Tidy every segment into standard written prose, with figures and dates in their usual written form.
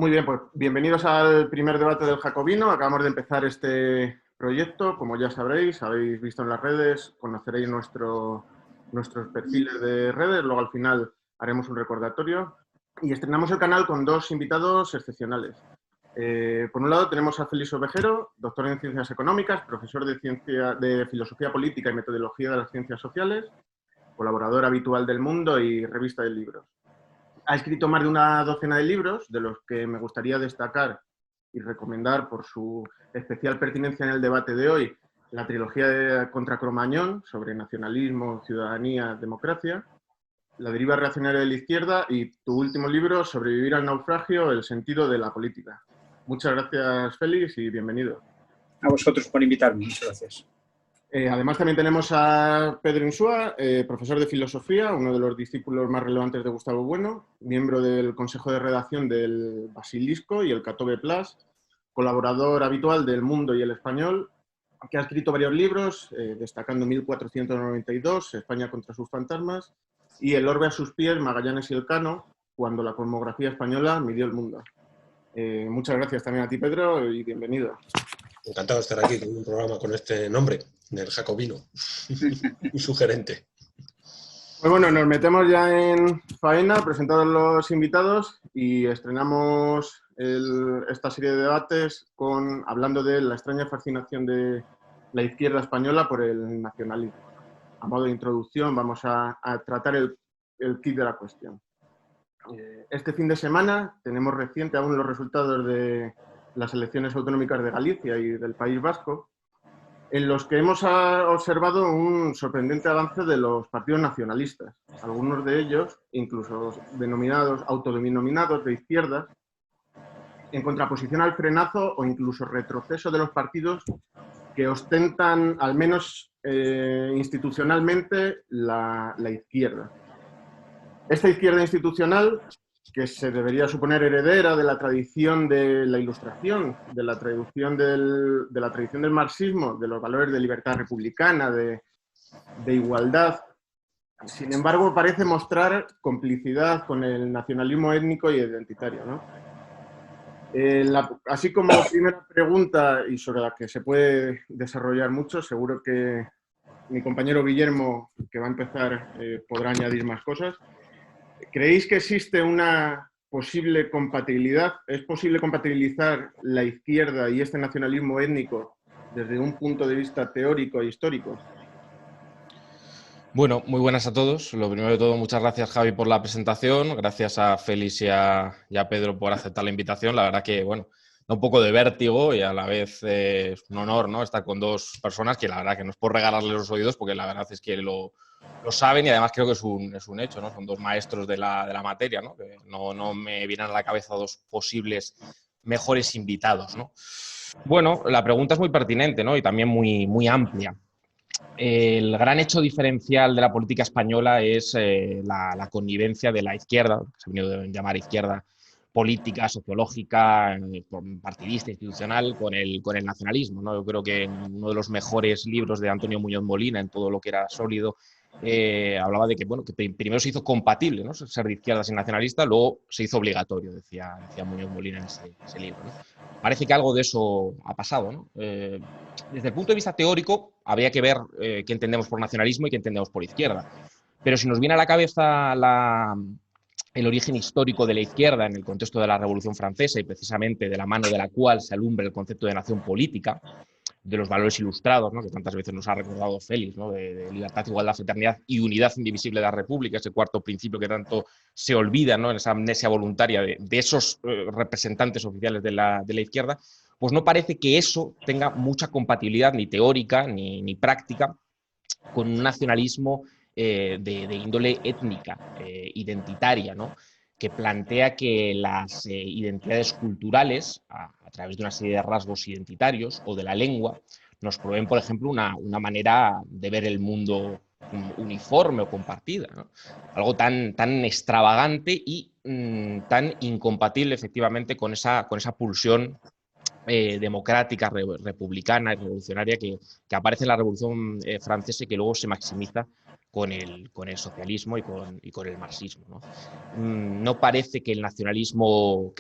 Muy bien, pues bienvenidos al primer debate del Jacobino. Acabamos de empezar este proyecto. Como ya sabréis, habéis visto en las redes, conoceréis nuestros perfiles de redes. Luego al final haremos un recordatorio. Y estrenamos el canal con dos invitados excepcionales. Por un lado tenemos a Félix Ovejero, doctor en Ciencias Económicas, profesor de Filosofía Política y Metodología de las Ciencias Sociales, colaborador habitual del Mundo y revista de libros. Ha escrito más de una docena de libros, de los que me gustaría destacar y recomendar por su especial pertinencia en el debate de hoy, la trilogía de Contra Cromañón, sobre nacionalismo, ciudadanía, democracia, La deriva reaccionaria de la izquierda y tu último libro, Sobrevivir al naufragio, el sentido de la política. Muchas gracias, Félix, y bienvenido. A vosotros por invitarme, muchas gracias. Además también tenemos a Pedro Insúa, profesor de filosofía, uno de los discípulos más relevantes de Gustavo Bueno, miembro del consejo de redacción del Basilisco y el Catobe Plus, colaborador habitual del Mundo y el Español, que ha escrito varios libros, destacando 1492, España contra sus fantasmas, y El orbe a sus pies, Magallanes y Elcano, cuando la cosmografía española midió el mundo. Muchas gracias también a ti, Pedro, y bienvenido. Encantado de estar aquí con un programa con este nombre, del Jacobino. Muy sugerente. Pues bueno, nos metemos ya en faena, presentados los invitados, y estrenamos esta serie de debates hablando de la extraña fascinación de la izquierda española por el nacionalismo. A modo de introducción vamos a tratar el kit de la cuestión. Este fin de semana tenemos reciente aún los resultados de las elecciones autonómicas de Galicia y del País Vasco, en los que hemos observado un sorprendente avance de los partidos nacionalistas, algunos de ellos, incluso autodenominados de izquierdas, en contraposición al frenazo o incluso retroceso de los partidos que ostentan, al menos institucionalmente, la izquierda. Esta izquierda institucional, que se debería suponer heredera de la tradición de la Ilustración, de la tradición del marxismo, de los valores de libertad republicana, de igualdad, sin embargo, parece mostrar complicidad con el nacionalismo étnico y identitario, ¿no? Así como primera pregunta, y sobre la que se puede desarrollar mucho, seguro que mi compañero Guillermo, que va a empezar, podrá añadir más cosas. ¿Creéis que existe una posible compatibilidad? ¿Es posible compatibilizar la izquierda y este nacionalismo étnico desde un punto de vista teórico e histórico? Bueno, muy buenas a todos. Lo primero de todo, muchas gracias, Javi, por la presentación. Gracias a Félix y a Pedro por aceptar la invitación. La verdad que, bueno, da un poco de vértigo y a la vez es un honor, ¿no?, estar con dos personas que la verdad que no es por regalarles los oídos, porque la verdad es que lo saben y además creo que es un hecho, ¿no? Son dos maestros de la materia, ¿no? Que no me vienen a la cabeza dos posibles mejores invitados, ¿no? Bueno, la pregunta es muy pertinente, ¿no?, y también muy amplia. El gran hecho diferencial de la política española es la connivencia de la izquierda, que se ha venido a llamar izquierda política, sociológica, partidista, institucional, con el nacionalismo, ¿no? Yo creo que en uno de los mejores libros de Antonio Muñoz Molina, en todo lo que era sólido, hablaba de que, bueno, que primero se hizo compatible, ¿no?, ser de izquierdas y nacionalista, luego se hizo obligatorio, decía Muñoz Molina en ese libro, ¿no? Parece que algo de eso ha pasado, ¿no? Desde el punto de vista teórico, habría que ver qué entendemos por nacionalismo y qué entendemos por izquierda. Pero si nos viene a la cabeza el origen histórico de la izquierda en el contexto de la Revolución Francesa y precisamente de la mano de la cual se alumbra el concepto de nación política, de los valores ilustrados, ¿no?, que tantas veces nos ha recordado Félix, ¿no?, de libertad, igualdad, fraternidad y unidad indivisible de la República, ese cuarto principio que tanto se olvida, ¿no?, en esa amnesia voluntaria de esos representantes oficiales de la izquierda, pues no parece que eso tenga mucha compatibilidad ni teórica ni práctica con un nacionalismo de índole étnica, identitaria, ¿no?, que plantea que las identidades culturales, a través de una serie de rasgos identitarios o de la lengua, nos proveen, por ejemplo, una manera de ver el mundo uniforme o compartida, ¿no? Algo tan extravagante y tan incompatible, efectivamente, con esa pulsión democrática, republicana y revolucionaria que aparece en la Revolución Francesa y que luego se maximiza con el socialismo y con el marxismo, ¿no? No parece que el nacionalismo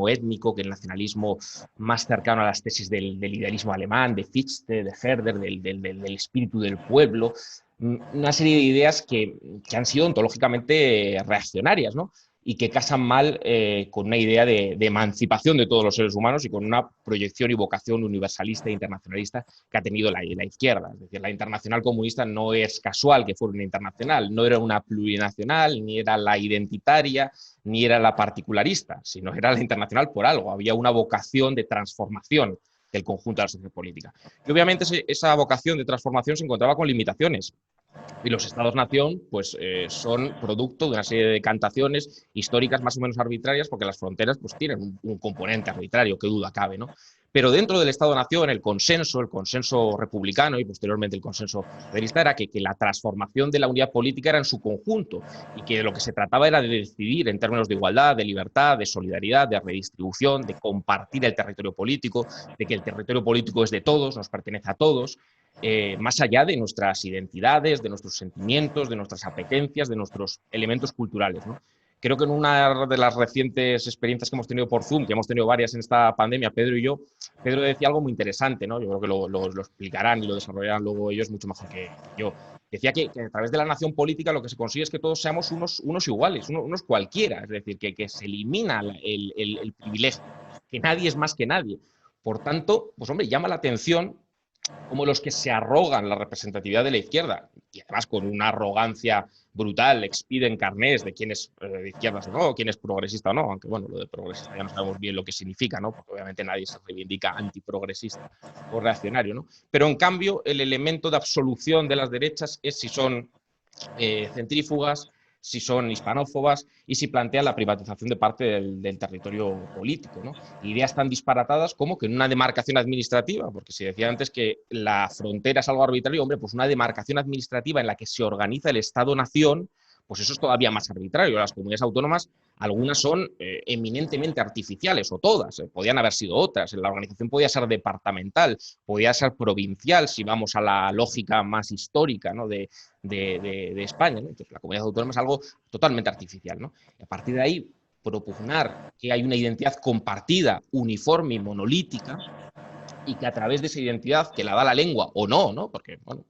étnico, que el nacionalismo más cercano a las tesis del idealismo alemán, de Fichte, de Herder, del espíritu del pueblo, una serie de ideas que han sido ontológicamente reaccionarias, ¿no? Y que casan mal con una idea de emancipación de todos los seres humanos y con una proyección y vocación universalista e internacionalista que ha tenido la izquierda. Es decir, la internacional comunista no es casual que fuera una internacional, no era una plurinacional, ni era la identitaria, ni era la particularista, sino era la internacional por algo. Había una vocación de transformación del conjunto de la sociedad política. Y obviamente esa vocación de transformación se encontraba con limitaciones. Y los estados-nación pues, son producto de una serie de decantaciones históricas más o menos arbitrarias, porque las fronteras pues, tienen un componente arbitrario, que duda cabe, ¿no? Pero dentro del Estado-nación, el consenso republicano y posteriormente el consenso federalista era que la transformación de la unidad política era en su conjunto y que lo que se trataba era de decidir en términos de igualdad, de libertad, de solidaridad, de redistribución, de compartir el territorio político, de que el territorio político es de todos, nos pertenece a todos, más allá de nuestras identidades, de nuestros sentimientos, de nuestras apetencias, de nuestros elementos culturales, ¿no? Creo que en una de las recientes experiencias que hemos tenido por Zoom, que hemos tenido varias en esta pandemia, Pedro y yo, Pedro decía algo muy interesante, ¿no? Yo creo que lo explicarán y lo desarrollarán luego ellos mucho mejor que yo. Decía que a través de la nación política lo que se consigue es que todos seamos unos iguales, unos cualquiera, es decir, que se elimina el privilegio, que nadie es más que nadie. Por tanto, pues hombre, llama la atención como los que se arrogan la representatividad de la izquierda, y además con una arrogancia brutal, expiden carnés de quién es de izquierdas o no, quién es progresista o no, aunque bueno, lo de progresista ya no sabemos bien lo que significa, ¿no? Porque obviamente nadie se reivindica antiprogresista o reaccionario, ¿no? Pero en cambio, el elemento de absolución de las derechas es si son centrífugas, si son hispanófobas y si plantean la privatización de parte del territorio político, ¿no? Ideas tan disparatadas como que en una demarcación administrativa, porque se decía antes que la frontera es algo arbitrario, hombre, pues una demarcación administrativa en la que se organiza el Estado-nación, pues eso es todavía más arbitrario. Las comunidades autónomas, algunas son eminentemente artificiales, o todas, podían haber sido otras. La organización podía ser departamental, podía ser provincial, si vamos a la lógica más histórica, ¿no? de España, ¿no? Entonces, la comunidad autónoma es algo totalmente artificial, ¿no? Y a partir de ahí, propugnar que hay una identidad compartida, uniforme y monolítica, y que a través de esa identidad, que la da la lengua o no, ¿no? Porque, bueno,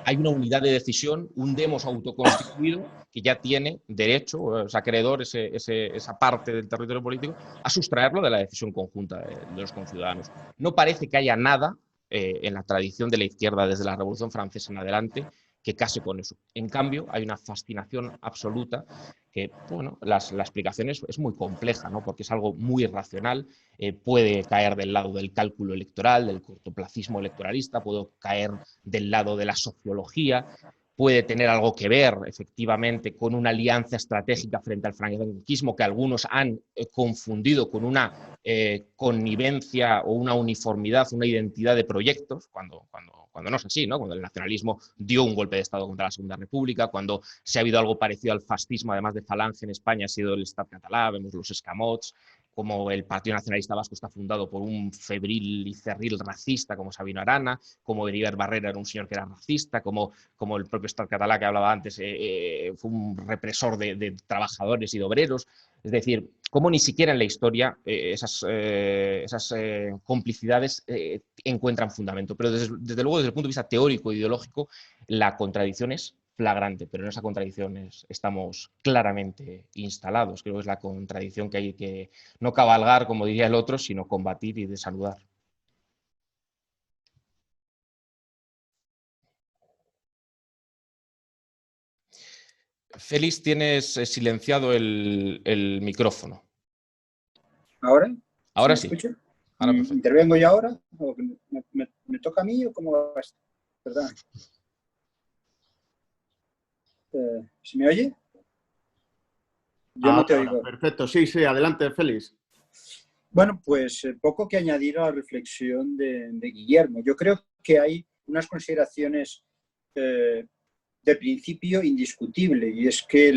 hay una unidad de decisión, un demos autoconstituido que ya tiene derecho, es acreedor esa parte del territorio político, a sustraerlo de la decisión conjunta de los conciudadanos. No parece que haya nada en la tradición de la izquierda desde la Revolución Francesa en adelante que case con eso. En cambio, hay una fascinación absoluta que, bueno, la explicación es muy compleja, ¿no? Porque es algo muy irracional, puede caer del lado del cálculo electoral, del cortoplacismo electoralista, puede caer del lado de la sociología, puede tener algo que ver, efectivamente, con una alianza estratégica frente al franquismo que algunos han confundido con una connivencia o una uniformidad, una identidad de proyectos, cuando no es así, ¿no? Cuando el nacionalismo dio un golpe de Estado contra la Segunda República, cuando se ha habido algo parecido al fascismo, además de Falange en España, ha sido el Estat català, vemos los escamots, como el Partido Nacionalista Vasco está fundado por un febril y cerril racista como Sabino Arana, como Heribert Barrera era un señor que era racista, como el propio Estat català que hablaba antes fue un represor de trabajadores y de obreros. Es decir, como ni siquiera en la historia esas complicidades encuentran fundamento. Pero desde luego, desde el punto de vista teórico e ideológico, la contradicción es flagrante, pero en esa contradicción estamos claramente instalados. Creo que es la contradicción que hay que no cabalgar, como diría el otro, sino combatir y desanudar. Félix, tienes silenciado el micrófono. ¿Ahora? Ahora ¿Sí sí. me escucha? Ahora perfecto. ¿Intervengo yo ahora? ¿O me toca a mí o cómo va esto? Perdón. ¿Se me oye? Yo no te oigo. Perfecto, sí, adelante, Félix. Bueno, pues poco que añadir a la reflexión de Guillermo. Yo creo que hay unas consideraciones de principio indiscutible, y es que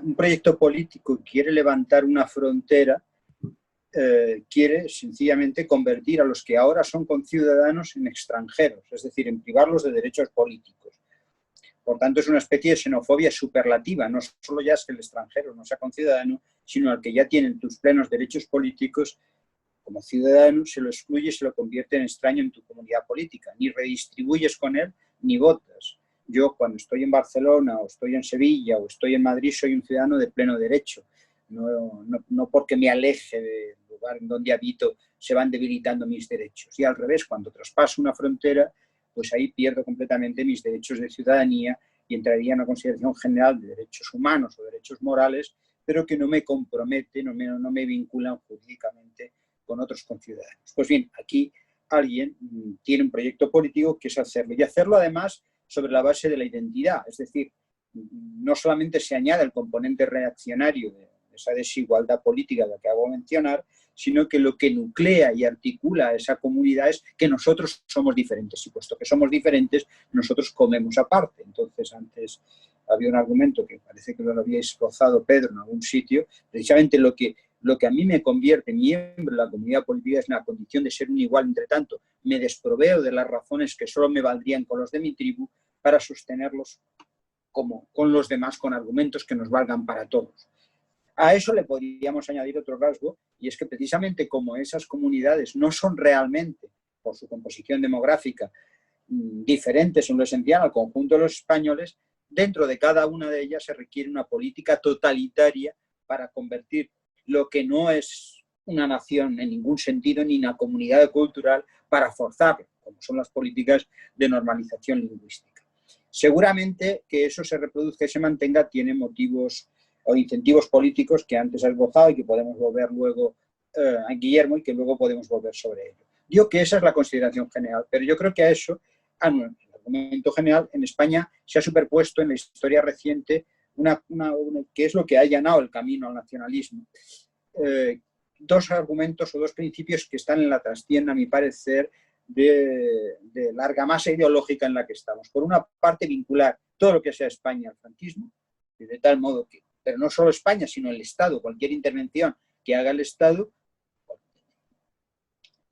un proyecto político quiere levantar una frontera, quiere sencillamente convertir a los que ahora son conciudadanos en extranjeros, es decir, en privarlos de derechos políticos. Por tanto, es una especie de xenofobia superlativa. No solo ya es que el extranjero no sea conciudadano, sino al que ya tienen tus plenos derechos políticos, como ciudadano se lo excluye y se lo convierte en extraño en tu comunidad política. Ni redistribuyes con él, ni votas. Yo, cuando estoy en Barcelona, o estoy en Sevilla, o estoy en Madrid, soy un ciudadano de pleno derecho. No porque me aleje del lugar en donde habito se van debilitando mis derechos. Y al revés, cuando traspaso una frontera, pues ahí pierdo completamente mis derechos de ciudadanía y entraría en una consideración general de derechos humanos o derechos morales, pero que no me compromete, no me vinculan jurídicamente con otros conciudadanos. Pues bien, aquí alguien tiene un proyecto político que es hacerlo, y hacerlo además sobre la base de la identidad, es decir, no solamente se añade el componente reaccionario de esa desigualdad política de la que acabo de mencionar, sino que lo que nuclea y articula a esa comunidad es que nosotros somos diferentes, y puesto que somos diferentes, nosotros comemos aparte. Entonces, antes había un argumento que parece que lo habíais rozado, Pedro, en algún sitio, precisamente lo que a mí me convierte miembro de la comunidad política es la condición de ser un igual. Entre tanto, me desproveo de las razones que solo me valdrían con los de mi tribu para sostenerlos como con los demás, con argumentos que nos valgan para todos. A eso le podríamos añadir otro rasgo, y es que precisamente como esas comunidades no son realmente, por su composición demográfica, diferentes en lo esencial al conjunto de los españoles, dentro de cada una de ellas se requiere una política totalitaria para convertir lo que no es una nación en ningún sentido ni una comunidad cultural para forzarlo, como son las políticas de normalización lingüística. Seguramente que eso se reproduzca y se mantenga tiene motivos o incentivos políticos que antes ha esbozado y que podemos volver luego a Guillermo y que luego podemos volver sobre ello. Digo que esa es la consideración general, pero yo creo que a eso, el argumento general, en España se ha superpuesto en la historia reciente que es lo que ha allanado el camino al nacionalismo. Dos argumentos o dos principios que están en la trastienda, a mi parecer, de la argamasa ideológica en la que estamos. Por una parte, vincular todo lo que sea España al franquismo, de tal modo que, pero no solo España, sino el Estado, cualquier intervención que haga el Estado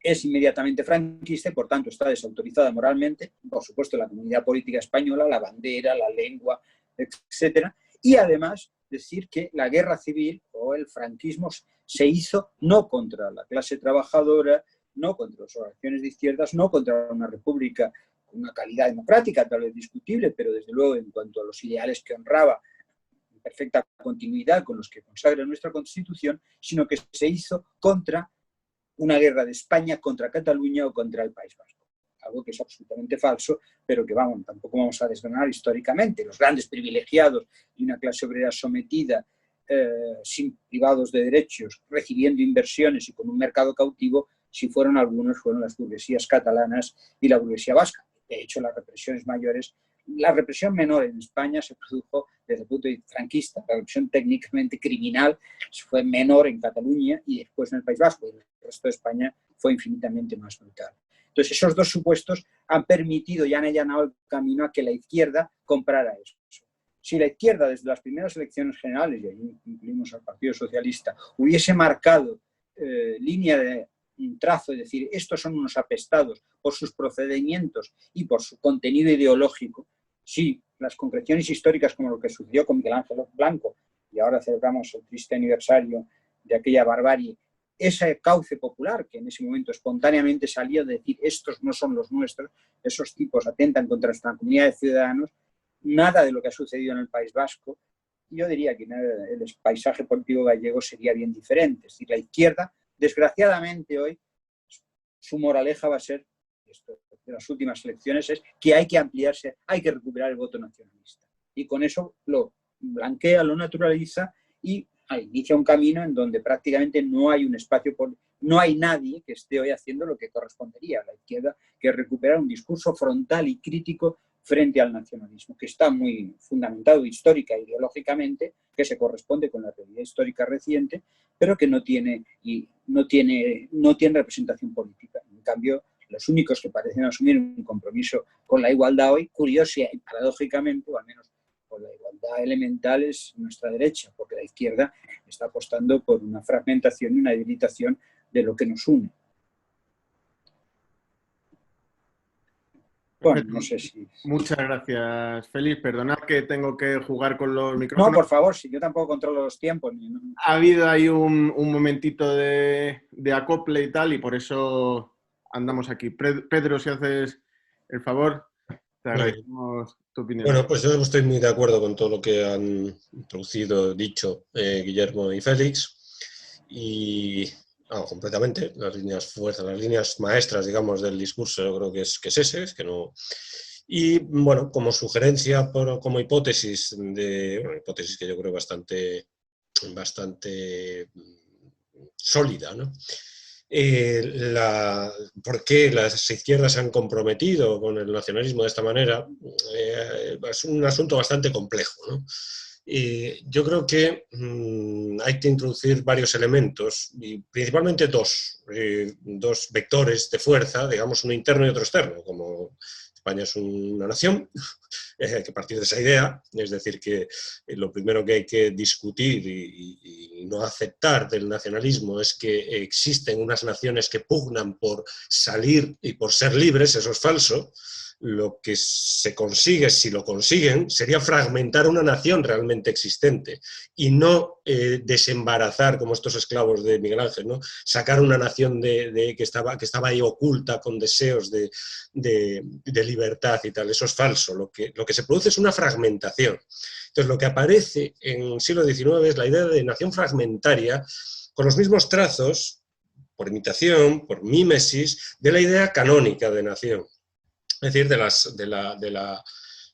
es inmediatamente franquista y por tanto está desautorizada moralmente, por supuesto la comunidad política española, la bandera, la lengua, etcétera. Y además decir que la guerra civil o el franquismo se hizo no contra la clase trabajadora, no contra las organizaciones de izquierdas, no contra una república con una calidad democrática tal vez discutible, pero desde luego en cuanto a los ideales que honraba en perfecta continuidad con los que consagra nuestra Constitución, sino que se hizo contra una guerra de España contra Cataluña o contra el País Vasco. Algo que es absolutamente falso, pero que tampoco vamos a desgranar históricamente. Los grandes privilegiados y una clase obrera sometida, sin privados de derechos, recibiendo inversiones y con un mercado cautivo, si fueron algunos, fueron las burguesías catalanas y la burguesía vasca. De hecho, las represiones mayores, la represión menor en España se produjo desde el punto de vista franquista, la represión técnicamente criminal fue menor en Cataluña y después en el País Vasco, y el resto de España fue infinitamente más brutal. Entonces, esos dos supuestos han permitido y han allanado el camino a que la izquierda comprara eso. Si la izquierda, desde las primeras elecciones generales, y ahí incluimos al Partido Socialista, hubiese marcado línea de un trazo, es decir, estos son unos apestados por sus procedimientos y por su contenido ideológico, sí, las concreciones históricas como lo que sucedió con Miguel Ángel Blanco, y ahora celebramos el triste aniversario de aquella barbarie, ese cauce popular que en ese momento espontáneamente salió de decir estos no son los nuestros, esos tipos atentan contra nuestra comunidad de ciudadanos, nada de lo que ha sucedido en el País Vasco, yo diría que el paisaje político gallego sería bien diferente. Es decir, la izquierda, desgraciadamente hoy, su moraleja va a ser, esto de las últimas elecciones, es que hay que ampliarse, hay que recuperar el voto nacionalista. Y con eso lo blanquea, lo naturaliza y inicia un camino en donde prácticamente no hay un espacio, no hay nadie que esté hoy haciendo lo que correspondería a la izquierda, que es recuperar un discurso frontal y crítico frente al nacionalismo, que está muy fundamentado histórica e ideológicamente, que se corresponde con la realidad histórica reciente, pero que no tiene representación política. En cambio, los únicos que parecen asumir un compromiso con la igualdad hoy, curiosa y paradójicamente, o al menos por la igualdad elemental, es nuestra derecha, porque la izquierda está apostando por una fragmentación y una debilitación de lo que nos une. Bueno, no sé si... Muchas gracias, Félix. Perdonad que tengo que jugar con los No, micrófonos. por favor, si yo tampoco controlo los tiempos. Ha habido ahí un momentito de acople y tal, y por eso andamos aquí. Pedro, si haces el favor, te agradecemos tu opinión. Bueno, pues yo estoy muy de acuerdo con todo lo que han introducido, dicho Guillermo y Félix. Y completamente, las líneas fuerzas, las líneas maestras, digamos, del discurso, yo creo que es ese, es que no... Y bueno, como sugerencia, como hipótesis, hipótesis que yo creo bastante sólida, ¿no? ¿Por qué las izquierdas se han comprometido con el nacionalismo de esta manera? Es un asunto bastante complejo, ¿no? Yo creo que hay que introducir varios elementos, y principalmente dos vectores de fuerza, digamos, uno interno y otro externo. Como España es una nación, hay que partir de esa idea, es decir, que lo primero que hay que discutir y no aceptar del nacionalismo es que existen unas naciones que pugnan por salir y por ser libres, eso es falso. Lo que se consigue, si lo consiguen, sería fragmentar una nación realmente existente y no desembarazar, como estos esclavos de Miguel Ángel, ¿no? Sacar una nación que estaba ahí oculta con deseos de libertad y tal. Eso es falso. Lo que se produce es una fragmentación. Entonces, lo que aparece en el siglo XIX es la idea de nación fragmentaria con los mismos trazos, por imitación, por mímesis, de la idea canónica de nación. Es decir, de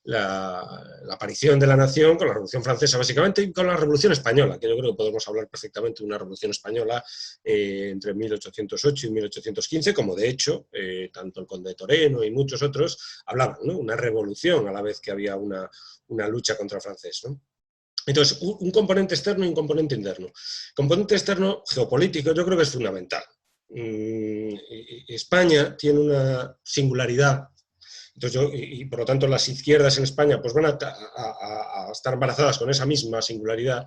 la aparición de la nación con la Revolución Francesa, básicamente, y con la Revolución Española, que yo creo que podemos hablar perfectamente de una Revolución Española entre 1808 y 1815, como de hecho, tanto el conde de Toreno y muchos otros hablaban, ¿no? Una revolución a la vez que había una lucha contra el francés, ¿no? Entonces, un componente externo y un componente interno. Componente externo geopolítico yo creo que es fundamental. España tiene una singularidad. Entonces y por lo tanto las izquierdas en España pues van a estar embarazadas con esa misma singularidad,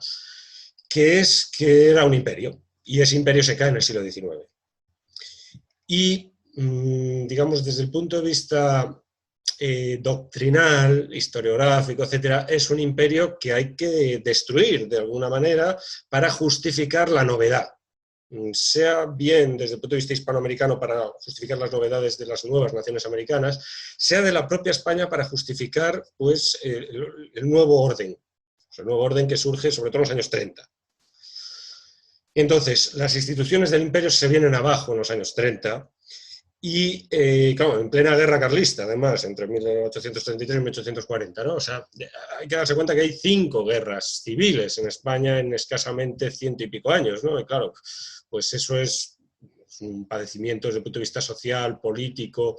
que es que era un imperio, y ese imperio se cae en el siglo XIX. Y, digamos, desde el punto de vista doctrinal, historiográfico, etcétera, es un imperio que hay que destruir de alguna manera para justificar la novedad. Sea bien desde el punto de vista hispanoamericano para justificar las novedades de las nuevas naciones americanas, sea de la propia España para justificar pues, el nuevo orden, el nuevo orden que surge sobre todo en los años 30. Entonces, las instituciones del imperio se vienen abajo en los años 30 y, claro, en plena guerra carlista, además, entre 1833 y 1840, ¿no? O sea, hay que darse cuenta que hay 5 guerras civiles en España en escasamente 100 y pico años, ¿no? Y claro, pues eso es un padecimiento desde el punto de vista social, político,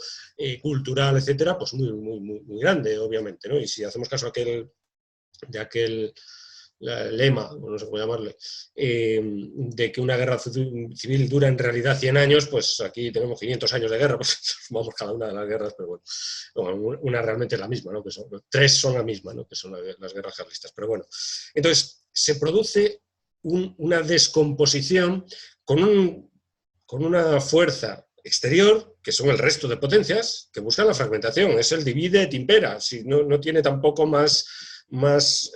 cultural, etcétera, pues muy grande, obviamente, ¿no? Y si hacemos caso de aquel lema, no sé cómo llamarle, de que una guerra civil dura en realidad 100 años, pues aquí tenemos 500 años de guerra, pues vamos cada una de las guerras, pero bueno, una realmente es la misma, ¿no? Que 3 son la misma, ¿no? Que son las guerras carlistas, pero bueno. Entonces, se produce una descomposición con una fuerza exterior, que son el resto de potencias, que buscan la fragmentación, es el divide et impera, si no tiene tampoco más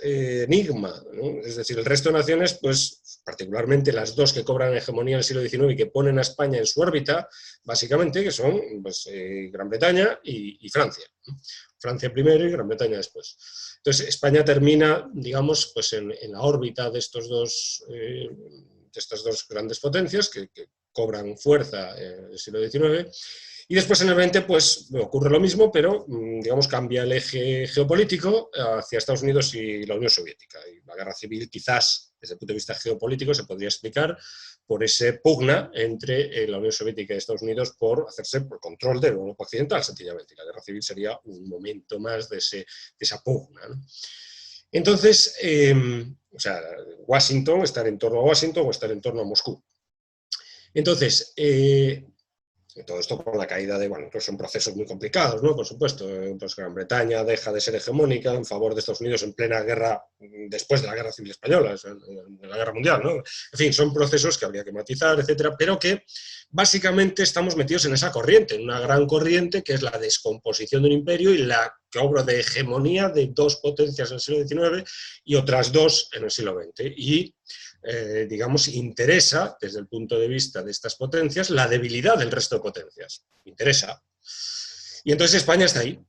enigma, ¿no? Es decir, el resto de naciones, pues particularmente las 2 que cobran hegemonía en el siglo XIX y que ponen a España en su órbita, básicamente, que son pues, Gran Bretaña y Francia. Francia primero y Gran Bretaña después. Entonces, España termina, digamos, pues en la órbita de estas dos grandes potencias que cobran fuerza en el siglo XIX. Y después en el 20 pues ocurre lo mismo, pero digamos cambia el eje geopolítico hacia Estados Unidos y la Unión Soviética. Y la guerra civil quizás desde el punto de vista geopolítico se podría explicar por ese pugna entre la Unión Soviética y Estados Unidos por hacerse por control de Europa Occidental, sencillamente. Y la guerra civil sería un momento más de esa pugna, ¿no? Entonces, o sea, Washington, estar en torno a Washington o estar en torno a Moscú. Entonces, Todo esto con la caída de, bueno, pues son procesos muy complicados, ¿no? Por supuesto, pues Gran Bretaña deja de ser hegemónica en favor de Estados Unidos en plena guerra, después de la Guerra Civil Española, de la Guerra Mundial, ¿no? En fin, son procesos que habría que matizar, etcétera, pero que básicamente estamos metidos en esa corriente, en una gran corriente que es la descomposición de un imperio y la que obra de hegemonía de dos potencias en el siglo XIX y otras dos en el siglo XX. Y digamos, interesa, desde el punto de vista de estas potencias, la debilidad del resto de potencias. Interesa. Y entonces España está ahí.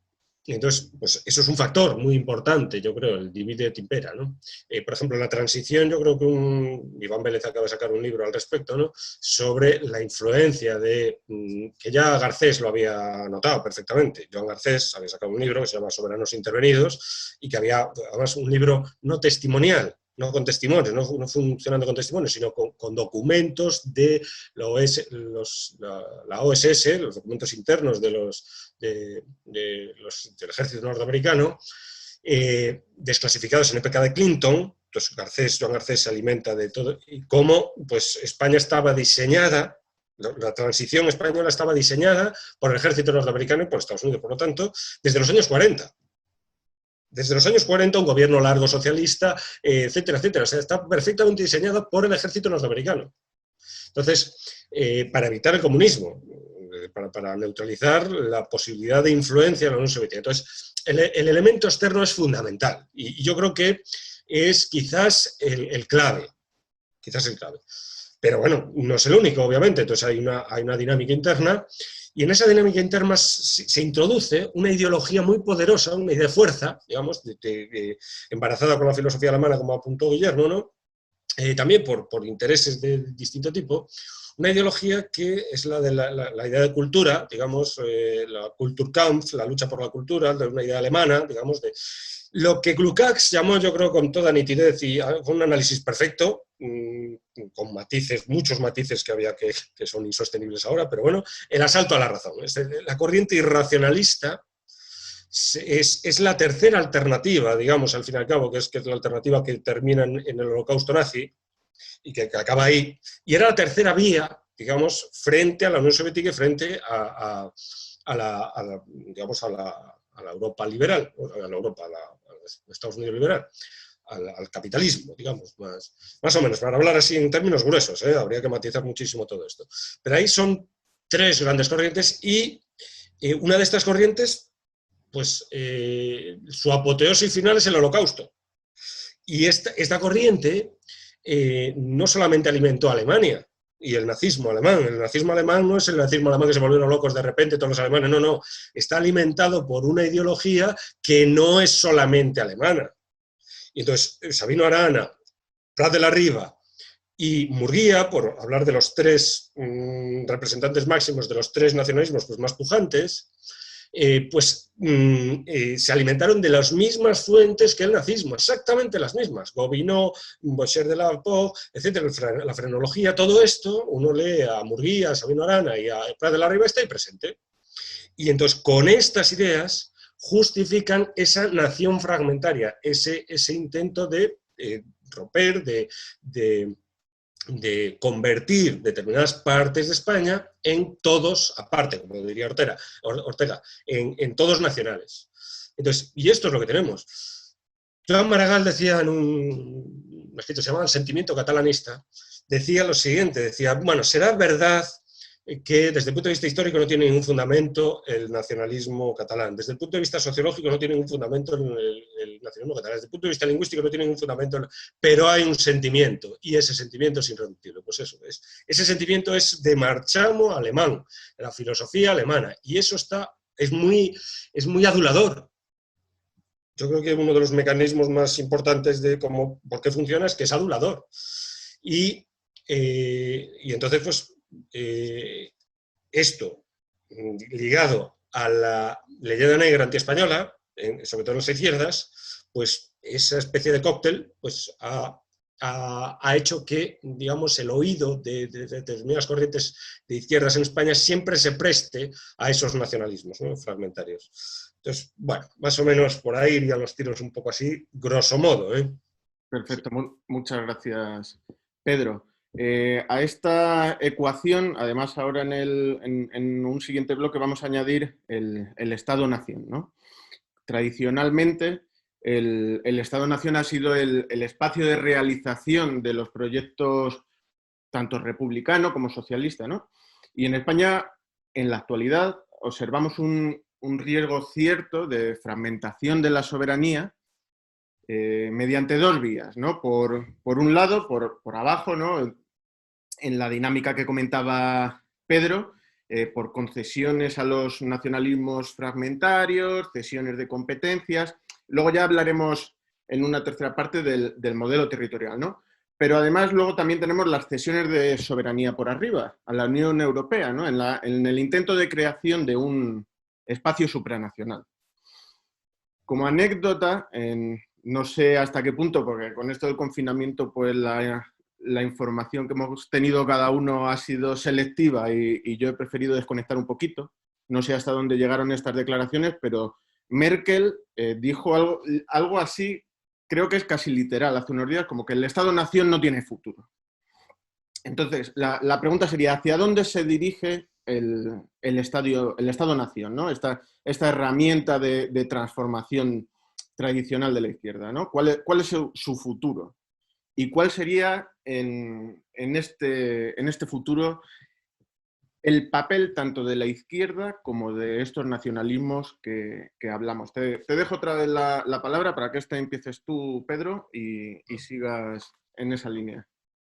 Y entonces, pues eso es un factor muy importante, yo creo, el divide et impera, ¿no? Por ejemplo, en la transición, yo creo que Iván Vélez acaba de sacar un libro al respecto, ¿no? Sobre la influencia de, que ya Garcés lo había notado perfectamente. Joan Garcés había sacado un libro que se llama Soberanos Intervenidos y que había, además, un libro no testimonial, no con testimonios, no funcionando con testimonios, sino con documentos de la OSS, los documentos internos del ejército norteamericano, desclasificados en época de Clinton. Entonces Joan Garcés se alimenta de todo, y cómo pues, España estaba diseñada, la transición española estaba diseñada por el ejército norteamericano y por Estados Unidos, por lo tanto, desde los años 40. Desde los años 40, un gobierno largo socialista, etcétera, etcétera. O sea, está perfectamente diseñada por el ejército norteamericano. Entonces, para evitar el comunismo, para neutralizar la posibilidad de influencia de la Unión Soviética. Entonces, el elemento externo es fundamental. Y yo creo que es quizás el clave. Quizás el clave. Pero bueno, no es el único, obviamente. Entonces, hay una dinámica interna. Y en esa dinámica interna se introduce una ideología muy poderosa, una idea de fuerza, digamos, embarazada con la filosofía alemana, como apuntó Guillermo, ¿no? También por intereses de distinto tipo, una ideología que es la de la idea de cultura, digamos, la Kulturkampf, la lucha por la cultura, de una idea alemana, digamos, de lo que Lukács llamó, yo creo, con toda nitidez y con un análisis perfecto, con matices, muchos matices que había que son insostenibles ahora, pero bueno, el asalto a la razón. La corriente irracionalista es la tercera alternativa, digamos, al fin y al cabo, que es la alternativa que termina en el holocausto nazi y que acaba ahí, y era la tercera vía, digamos, frente a la Unión Soviética y frente a la Europa liberal, a la Europa, a Estados Unidos liberal, al capitalismo, digamos, más o menos, para hablar así en términos gruesos, habría que matizar muchísimo todo esto. Pero ahí son tres grandes corrientes y una de estas corrientes, pues su apoteosis final es el holocausto. Y esta corriente no solamente alimentó a Alemania y el nazismo alemán no es el nazismo alemán que se volvieron locos de repente todos los alemanes, no, está alimentado por una ideología que no es solamente alemana. Y entonces Sabino Arana, Prat de la Riva y Murguía, por hablar de los tres representantes máximos de los tres nacionalismos pues, más pujantes, se alimentaron de las mismas fuentes que el nazismo, exactamente las mismas. Gobineau, Boucher de la Pau, etcétera, la frenología, todo esto, uno lee a Murguía, a Sabino Arana y a Prat de la Riva, está ahí presente. Y entonces, con estas ideas, justifican esa nación fragmentaria, ese intento de romper, de convertir determinadas partes de España en todos, aparte, como diría Ortega, en todos nacionales. Entonces, y esto es lo que tenemos. Joan Maragall decía en un escrito que se llama El sentimiento catalanista, decía lo siguiente, decía, bueno, será verdad que desde el punto de vista histórico no tiene ningún fundamento el nacionalismo catalán, desde el punto de vista sociológico no tiene ningún fundamento el nacionalismo catalán, desde el punto de vista lingüístico no tiene ningún fundamento, pero hay un sentimiento, y ese sentimiento es irreductible. Pues eso es. Ese sentimiento es de marchamo alemán, de la filosofía alemana, y eso es muy adulador. Yo creo que uno de los mecanismos más importantes de por qué funciona es que es adulador. Y entonces, pues, esto ligado a la leyenda negra antiespañola, sobre todo en las izquierdas, pues esa especie de cóctel pues, ha hecho que, digamos, el oído de determinadas corrientes de izquierdas en España siempre se preste a esos nacionalismos, ¿no? Fragmentarios. Entonces, bueno, más o menos por ahí irían los tiros un poco así, grosso modo. Perfecto, muchas gracias, Pedro. A esta ecuación, además, ahora en un siguiente bloque vamos a añadir el Estado-Nación, ¿no? Tradicionalmente, el Estado-Nación ha sido el espacio de realización de los proyectos tanto republicano como socialista, ¿no? Y en España, en la actualidad, observamos un riesgo cierto de fragmentación de la soberanía mediante dos vías, ¿no? Por un lado, por abajo, ¿no? En la dinámica que comentaba Pedro, por concesiones a los nacionalismos fragmentarios, cesiones de competencias. Luego ya hablaremos en una tercera parte del modelo territorial, ¿no? Pero además luego también tenemos las cesiones de soberanía por arriba, a la Unión Europea, ¿no? En el intento de creación de un espacio supranacional. Como anécdota, no sé hasta qué punto, porque con esto del confinamiento, pues la información que hemos tenido cada uno ha sido selectiva y yo he preferido desconectar un poquito. No sé hasta dónde llegaron estas declaraciones, pero Merkel dijo algo así, creo que es casi literal, hace unos días, como que el Estado-Nación no tiene futuro. Entonces, la pregunta sería, ¿hacia dónde se dirige el Estado-Nación, ¿no? Esta herramienta de transformación tradicional de la izquierda, ¿no? ¿Cuál es su futuro? ¿Y cuál sería en este futuro el papel tanto de la izquierda como de estos nacionalismos que hablamos? Te dejo otra vez la palabra para que empieces tú, Pedro, y sigas en esa línea.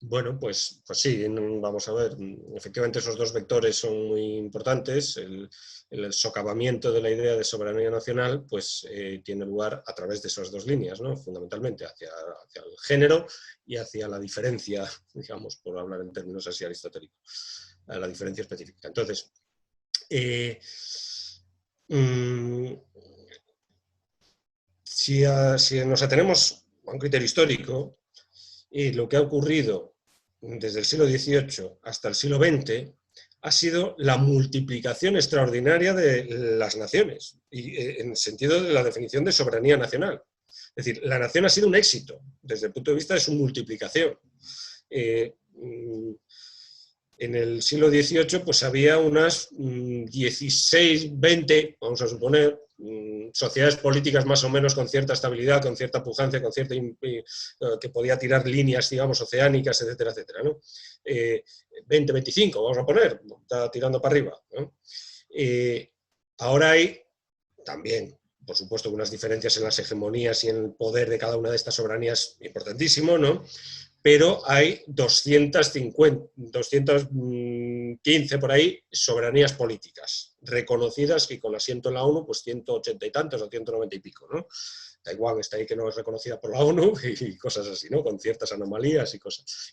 Bueno, pues sí, vamos a ver. Efectivamente, esos dos vectores son muy importantes. El socavamiento de la idea de soberanía nacional pues, tiene lugar a través de esas dos líneas, ¿no? Fundamentalmente hacia el género y hacia la diferencia, digamos, por hablar en términos así aristotélicos, la diferencia específica. Entonces, si nos atenemos a un criterio histórico, y lo que ha ocurrido desde el siglo XVIII hasta el siglo XX ha sido la multiplicación extraordinaria de las naciones, y en el sentido de la definición de soberanía nacional. Es decir, la nación ha sido un éxito desde el punto de vista de su multiplicación. En el siglo XVIII pues había unas 16, 20, vamos a suponer, sociedades políticas más o menos con cierta estabilidad, con cierta pujancia, con cierta que podía tirar líneas, digamos, oceánicas, etcétera, etcétera, ¿no? 20, 25, vamos a poner, está tirando para arriba, ¿no? Ahora hay también, por supuesto, unas diferencias en las hegemonías y en el poder de cada una de estas soberanías importantísimo, ¿no? Pero hay 215 por ahí soberanías políticas reconocidas y con asiento en la ONU, pues 180 y tantos o 190 y pico, ¿no? Taiwán está ahí que no es reconocida por la ONU y cosas así, ¿no? Con ciertas anomalías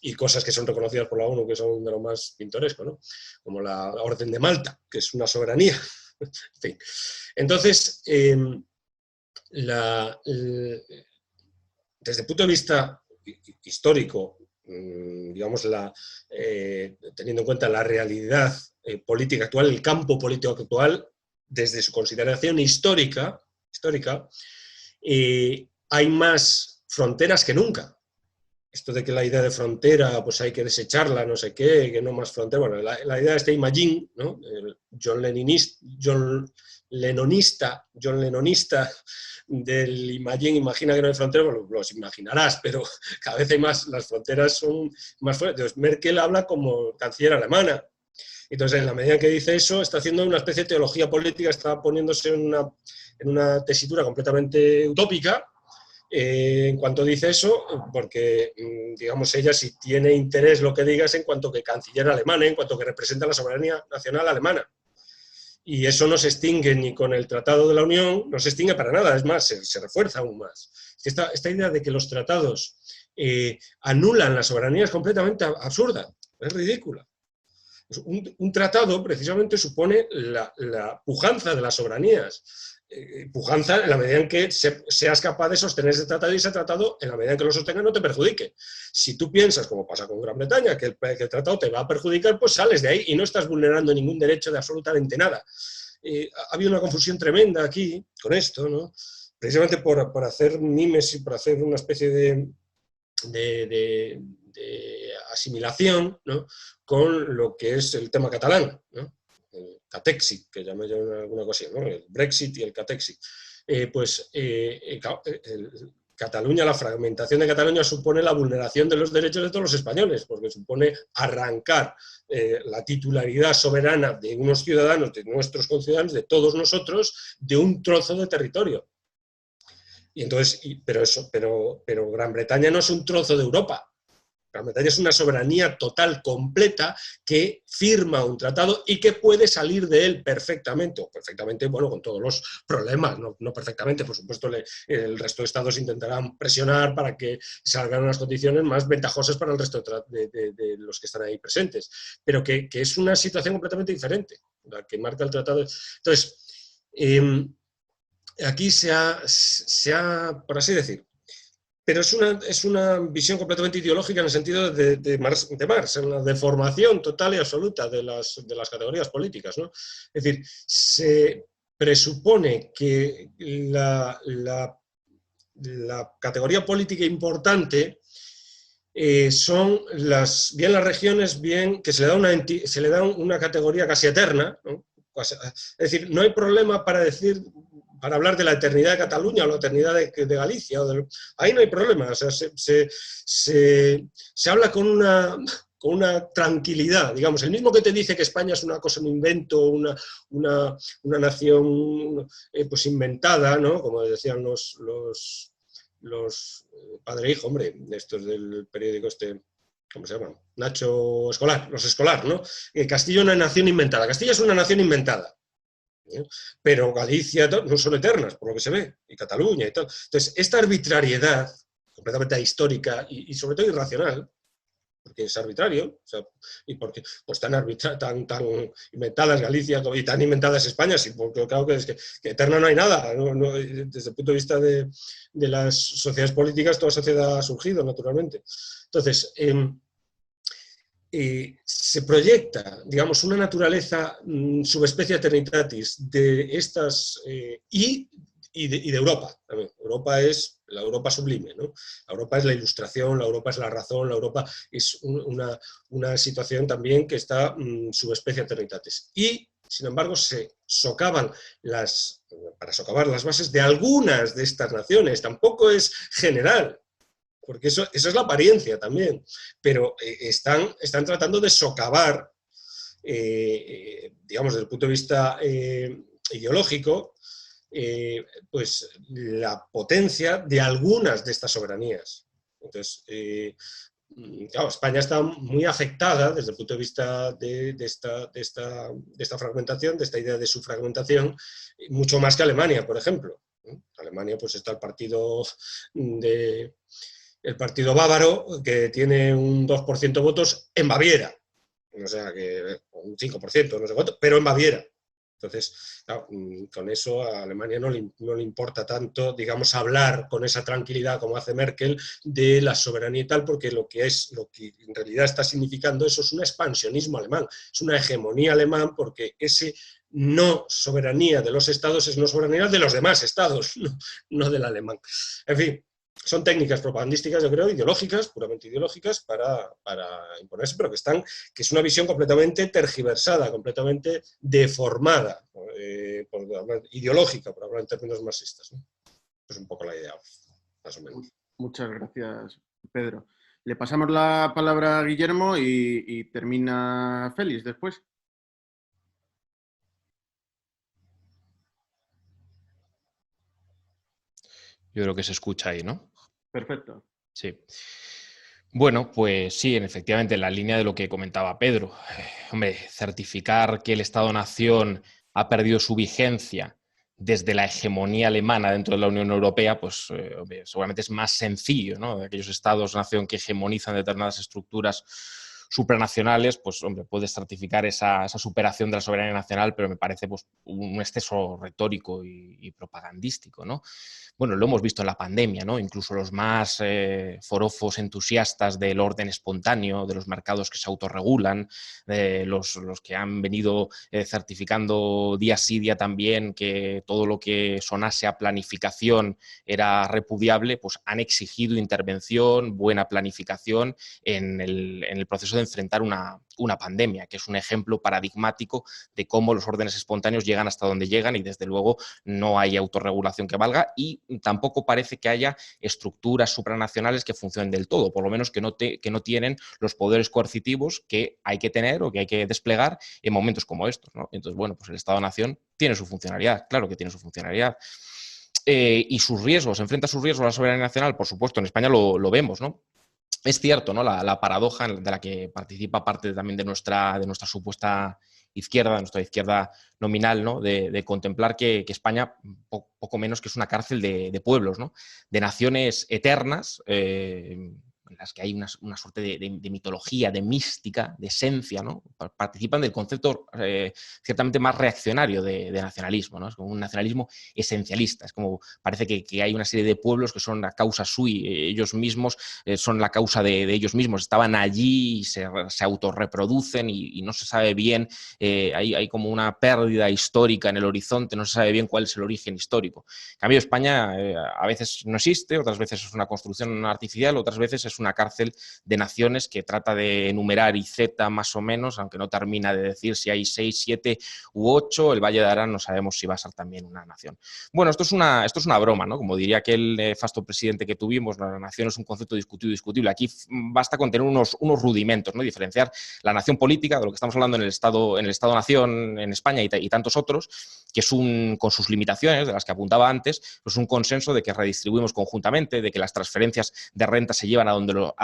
y cosas que son reconocidas por la ONU que son de lo más pintoresco, ¿no? Como la Orden de Malta, que es una soberanía. En fin. Entonces, desde el punto de vista histórico, digamos, teniendo en cuenta la realidad política actual, el campo político actual, desde su consideración histórica, hay más fronteras que nunca. Esto de que la idea de frontera, pues hay que desecharla, no sé qué, que no más frontera. Bueno, la idea de este Imagine, ¿no? El John Lennonista del Imagine, imagina que no hay frontera, bueno, los imaginarás, pero cada vez hay más, las fronteras son más fuertes. Entonces, Merkel habla como canciller alemana. Entonces, en la medida que dice eso, está haciendo una especie de teología política, está poniéndose en una tesitura completamente utópica, en cuanto dice eso, porque, digamos, ella sí tiene interés lo que digas en cuanto que canciller alemana, en cuanto que representa la soberanía nacional alemana. Y eso no se extingue ni con el Tratado de la Unión, no se extingue para nada, es más, se refuerza aún más. Esta idea de que los tratados anulan la soberanía es completamente absurda, es ridícula. Un tratado precisamente supone la pujanza de las soberanías. Pujanza en la medida en que seas capaz de sostener ese tratado y ese tratado, en la medida en que lo sostenga, no te perjudique. Si tú piensas, como pasa con Gran Bretaña, que el tratado te va a perjudicar, pues sales de ahí y no estás vulnerando ningún derecho de absolutamente nada. Ha habido una confusión tremenda aquí con esto, ¿no? Precisamente por hacer mimes y por hacer una especie de de asimilación, ¿no?, con lo que es el tema catalán, ¿no?, el Catexit, que llamé yo en alguna ocasión, ¿no?, el Brexit y el Catexit. Cataluña, la fragmentación de Cataluña supone la vulneración de los derechos de todos los españoles, porque supone arrancar la titularidad soberana de unos ciudadanos, de nuestros conciudadanos, de todos nosotros, de un trozo de territorio. Y entonces, pero Gran Bretaña no es un trozo de Europa. Gran Bretaña es una soberanía total, completa, que firma un tratado y que puede salir de él perfectamente, o perfectamente, bueno, con todos los problemas, no perfectamente, por supuesto, el resto de estados intentarán presionar para que salgan unas condiciones más ventajosas para el resto de los que están ahí presentes, pero que es una situación completamente diferente, la que marca el tratado. Entonces, aquí se ha, por así decir, pero es una visión completamente ideológica en el sentido de Marx, en la deformación total y absoluta de las categorías políticas, ¿no? Es decir, se presupone que la categoría política importante son bien las regiones, bien que se le da una categoría casi eterna, ¿no? Es decir, no hay problema para hablar de la eternidad de Cataluña o la eternidad de Galicia. Ahí no hay problema. O sea, se habla con una tranquilidad. Digamos, el mismo que te dice que España es una cosa, un invento, una nación pues inventada, ¿no?, como decían los padre e hijo, hombre, estos del periódico ¿cómo se llaman? Nacho Escolar, los Escolar, ¿no? Castilla es una nación inventada. Castilla es una nación inventada. Pero Galicia no son eternas, por lo que se ve, y Cataluña y tal. Entonces, esta arbitrariedad completamente histórica y sobre todo irracional, porque es arbitrario, o sea, y porque pues tan inventadas Galicia y tan inventadas España, sí, porque claro que es que eterna no hay nada, desde el punto de vista de las sociedades políticas, toda sociedad ha surgido, naturalmente. Entonces, se proyecta, digamos, una naturaleza subespecie eternitatis de estas y de Europa también. Europa es la Europa sublime, ¿no? La Europa es la ilustración, la Europa es la razón, la Europa es una situación también que está subespecie eternitatis. Y, sin embargo, se socavan para socavar las bases de algunas de estas naciones. Tampoco es general, porque eso es la apariencia también, pero están tratando de socavar, digamos, desde el punto de vista ideológico, pues la potencia de algunas de estas soberanías. Entonces, claro, España está muy afectada desde el punto de vista de esta fragmentación, de esta idea de su fragmentación, mucho más que Alemania, por ejemplo. En Alemania pues está el partido bávaro, que tiene un 2% de votos en Baviera, o sea, que un 5%, no sé cuánto, pero en Baviera. Entonces, claro, con eso a Alemania no le importa tanto, digamos, hablar con esa tranquilidad como hace Merkel de la soberanía y tal, porque lo que en realidad está significando eso es un expansionismo alemán, es una hegemonía alemán, porque ese no soberanía de los estados es no soberanía de los demás estados, no del alemán. En fin, son técnicas propagandísticas, yo creo, ideológicas, puramente ideológicas, para imponerse, pero que es una visión completamente tergiversada, completamente deformada, ideológica, por hablar en términos marxistas, ¿no? Es un poco la idea, más o menos. Muchas gracias, Pedro. Le pasamos la palabra a Guillermo y termina Félix después. Yo creo que se escucha ahí, ¿no? Perfecto. Sí. Bueno, pues sí, efectivamente, en la línea de lo que comentaba Pedro. Hombre, certificar que el Estado-Nación ha perdido su vigencia desde la hegemonía alemana dentro de la Unión Europea, pues seguramente es más sencillo, ¿no? Aquellos Estados-Nación que hegemonizan determinadas estructuras supranacionales, pues hombre, puede certificar esa superación de la soberanía nacional, pero me parece pues, un exceso retórico y propagandístico, ¿no? Bueno, lo hemos visto en la pandemia, ¿no? Incluso los más forofos entusiastas del orden espontáneo, de los mercados que se autorregulan, los que han venido certificando día sí día también que todo lo que sonase a planificación era repudiable, pues han exigido intervención, buena planificación en el proceso de enfrentar una pandemia, que es un ejemplo paradigmático de cómo los órdenes espontáneos llegan hasta donde llegan y desde luego no hay autorregulación que valga y tampoco parece que haya estructuras supranacionales que funcionen del todo, por lo menos que no tienen los poderes coercitivos que hay que tener o que hay que desplegar en momentos como estos, ¿no? Entonces, bueno, pues el Estado-Nación tiene su funcionalidad, claro que tiene su funcionalidad. Y sus riesgos, enfrenta sus riesgos a la soberanía nacional, por supuesto, en España lo vemos, ¿no? Es cierto, ¿no? La paradoja de la que participa parte también de nuestra supuesta izquierda, de nuestra izquierda nominal, ¿no? De contemplar que España, poco menos que es una cárcel de pueblos, ¿no? De naciones eternas, en las que hay una suerte de mitología, de mística, de esencia, ¿no? Participan del concepto ciertamente más reaccionario de nacionalismo, ¿no? Es como un nacionalismo esencialista, es como parece que hay una serie de pueblos que son la causa sui, ellos mismos son la causa de ellos mismos, estaban allí y se autorreproducen y no se sabe bien, hay como una pérdida histórica en el horizonte, no se sabe bien cuál es el origen histórico. En cambio, España a veces no existe, otras veces es una construcción artificial, otras veces es una cárcel de naciones que trata de enumerar y Z más o menos, aunque no termina de decir si hay 6, 7 u 8, el Valle de Arán no sabemos si va a ser también una nación. Bueno, esto es una broma, ¿no? Como diría aquel nefasto presidente que tuvimos, la nación es un concepto discutido y discutible. Aquí basta con tener unos rudimentos, ¿no? Diferenciar la nación política, de lo que estamos hablando en el Estado-nación en España y tantos otros, que es con sus limitaciones, de las que apuntaba antes, pues un consenso de que redistribuimos conjuntamente, de que las transferencias de renta se llevan a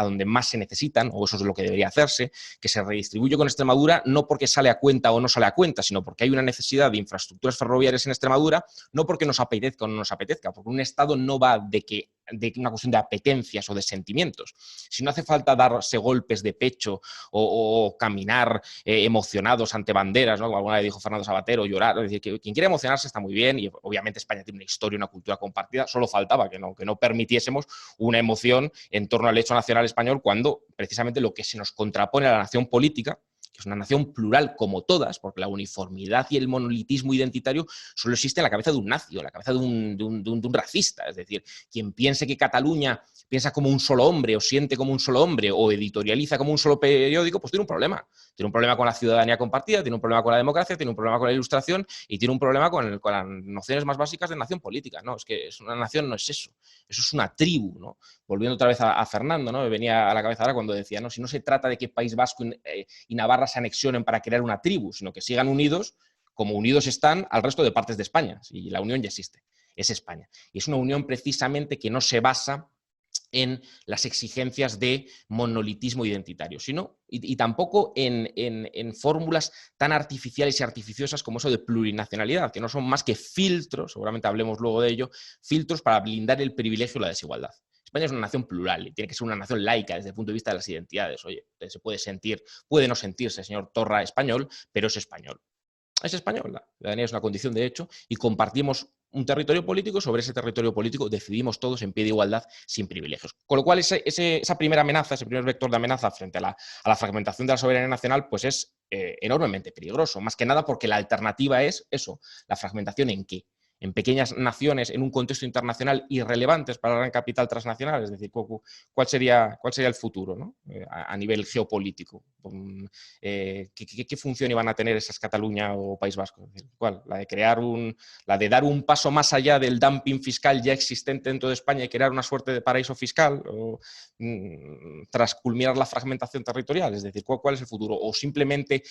donde más se necesitan, o eso es lo que debería hacerse, que se redistribuye con Extremadura no porque sale a cuenta o no sale a cuenta, sino porque hay una necesidad de infraestructuras ferroviarias en Extremadura, no porque nos apetezca o no nos apetezca, porque un Estado no va de una cuestión de apetencias o de sentimientos. Si no hace falta darse golpes de pecho o caminar emocionados ante banderas, ¿no? Como alguna vez dijo Fernando Sabater, o llorar, es decir, que quien quiere emocionarse está muy bien y obviamente España tiene una historia y una cultura compartida, solo faltaba que no permitiésemos una emoción en torno al hecho nacional español cuando precisamente lo que se nos contrapone a la nación política, que es una nación plural como todas, porque la uniformidad y el monolitismo identitario solo existe en la cabeza de un nazi, en la cabeza de un racista. Es decir, quien piense que Cataluña piensa como un solo hombre o siente como un solo hombre o editorializa como un solo periódico, pues tiene un problema. Tiene un problema con la ciudadanía compartida, tiene un problema con la democracia, tiene un problema con la ilustración y tiene un problema con las nociones más básicas de nación política. No, es que una nación no es eso. Eso es una tribu, ¿no? Volviendo otra vez a Fernando, ¿no? Me venía a la cabeza ahora cuando decía, no, si no se trata de que País Vasco y Navarra se anexionen para crear una tribu, sino que sigan unidos, como unidos están al resto de partes de España. Y la unión ya existe, es España. Y es una unión precisamente que no se basa en las exigencias de monolitismo identitario, sino y tampoco en fórmulas tan artificiales y artificiosas como eso de plurinacionalidad, que no son más que filtros, seguramente hablemos luego de ello, filtros para blindar el privilegio y la desigualdad. España es una nación plural y tiene que ser una nación laica desde el punto de vista de las identidades. Oye, se puede no sentirse, señor Torra, español, pero es español. Es español, la ciudadanía es una condición de hecho y compartimos un territorio político, sobre ese territorio político decidimos todos en pie de igualdad sin privilegios. Con lo cual esa primera amenaza, ese primer vector de amenaza frente a la fragmentación de la soberanía nacional, pues es enormemente peligroso, más que nada porque la alternativa es eso, la fragmentación ¿en qué? En pequeñas naciones en un contexto internacional irrelevantes para la gran capital transnacional, es decir, ¿cuál sería el futuro, ¿no? A nivel geopolítico? ¿Qué función iban a tener esas Cataluña o País Vasco? Es decir, ¿cuál? La de dar un paso más allá del dumping fiscal ya existente dentro de España y crear una suerte de paraíso fiscal tras culminar la fragmentación territorial, es decir, ¿cuál es el futuro? O simplemente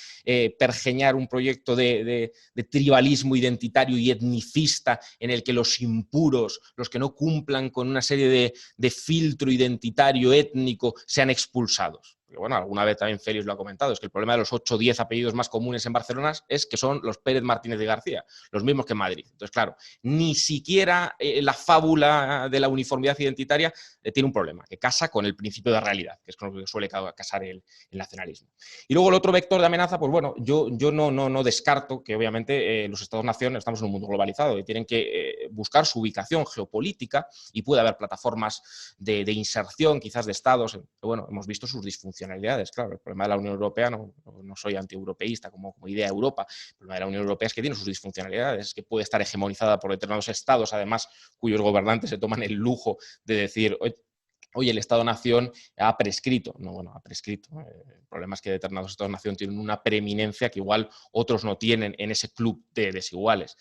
pergeñar un proyecto de tribalismo identitario y etnicista en el que los impuros, los que no cumplan con una serie de filtro identitario, étnico, sean expulsados. porque bueno, alguna vez también Félix lo ha comentado, es que el problema de los 8 o 10 apellidos más comunes en Barcelona es que son los Pérez, Martínez y García, los mismos que en Madrid. Entonces, claro, ni siquiera la fábula de la uniformidad identitaria tiene un problema, que casa con el principio de realidad, que es con lo que suele casar el nacionalismo. Y luego el otro vector de amenaza, pues bueno, yo no descarto que obviamente los Estados-nación estamos en un mundo globalizado y tienen que buscar su ubicación geopolítica y puede haber plataformas de inserción quizás de estados. Bueno, hemos visto sus disfuncionalidades, claro. El problema de la Unión Europea, no soy antieuropeísta como idea de Europa, el problema de la Unión Europea es que tiene sus disfuncionalidades, es que puede estar hegemonizada por determinados estados, además, cuyos gobernantes se toman el lujo de decir, oye, el Estado-nación ha prescrito. No, bueno, ha prescrito. El problema es que determinados Estados-nación tienen una preeminencia que igual otros no tienen en ese club de desiguales.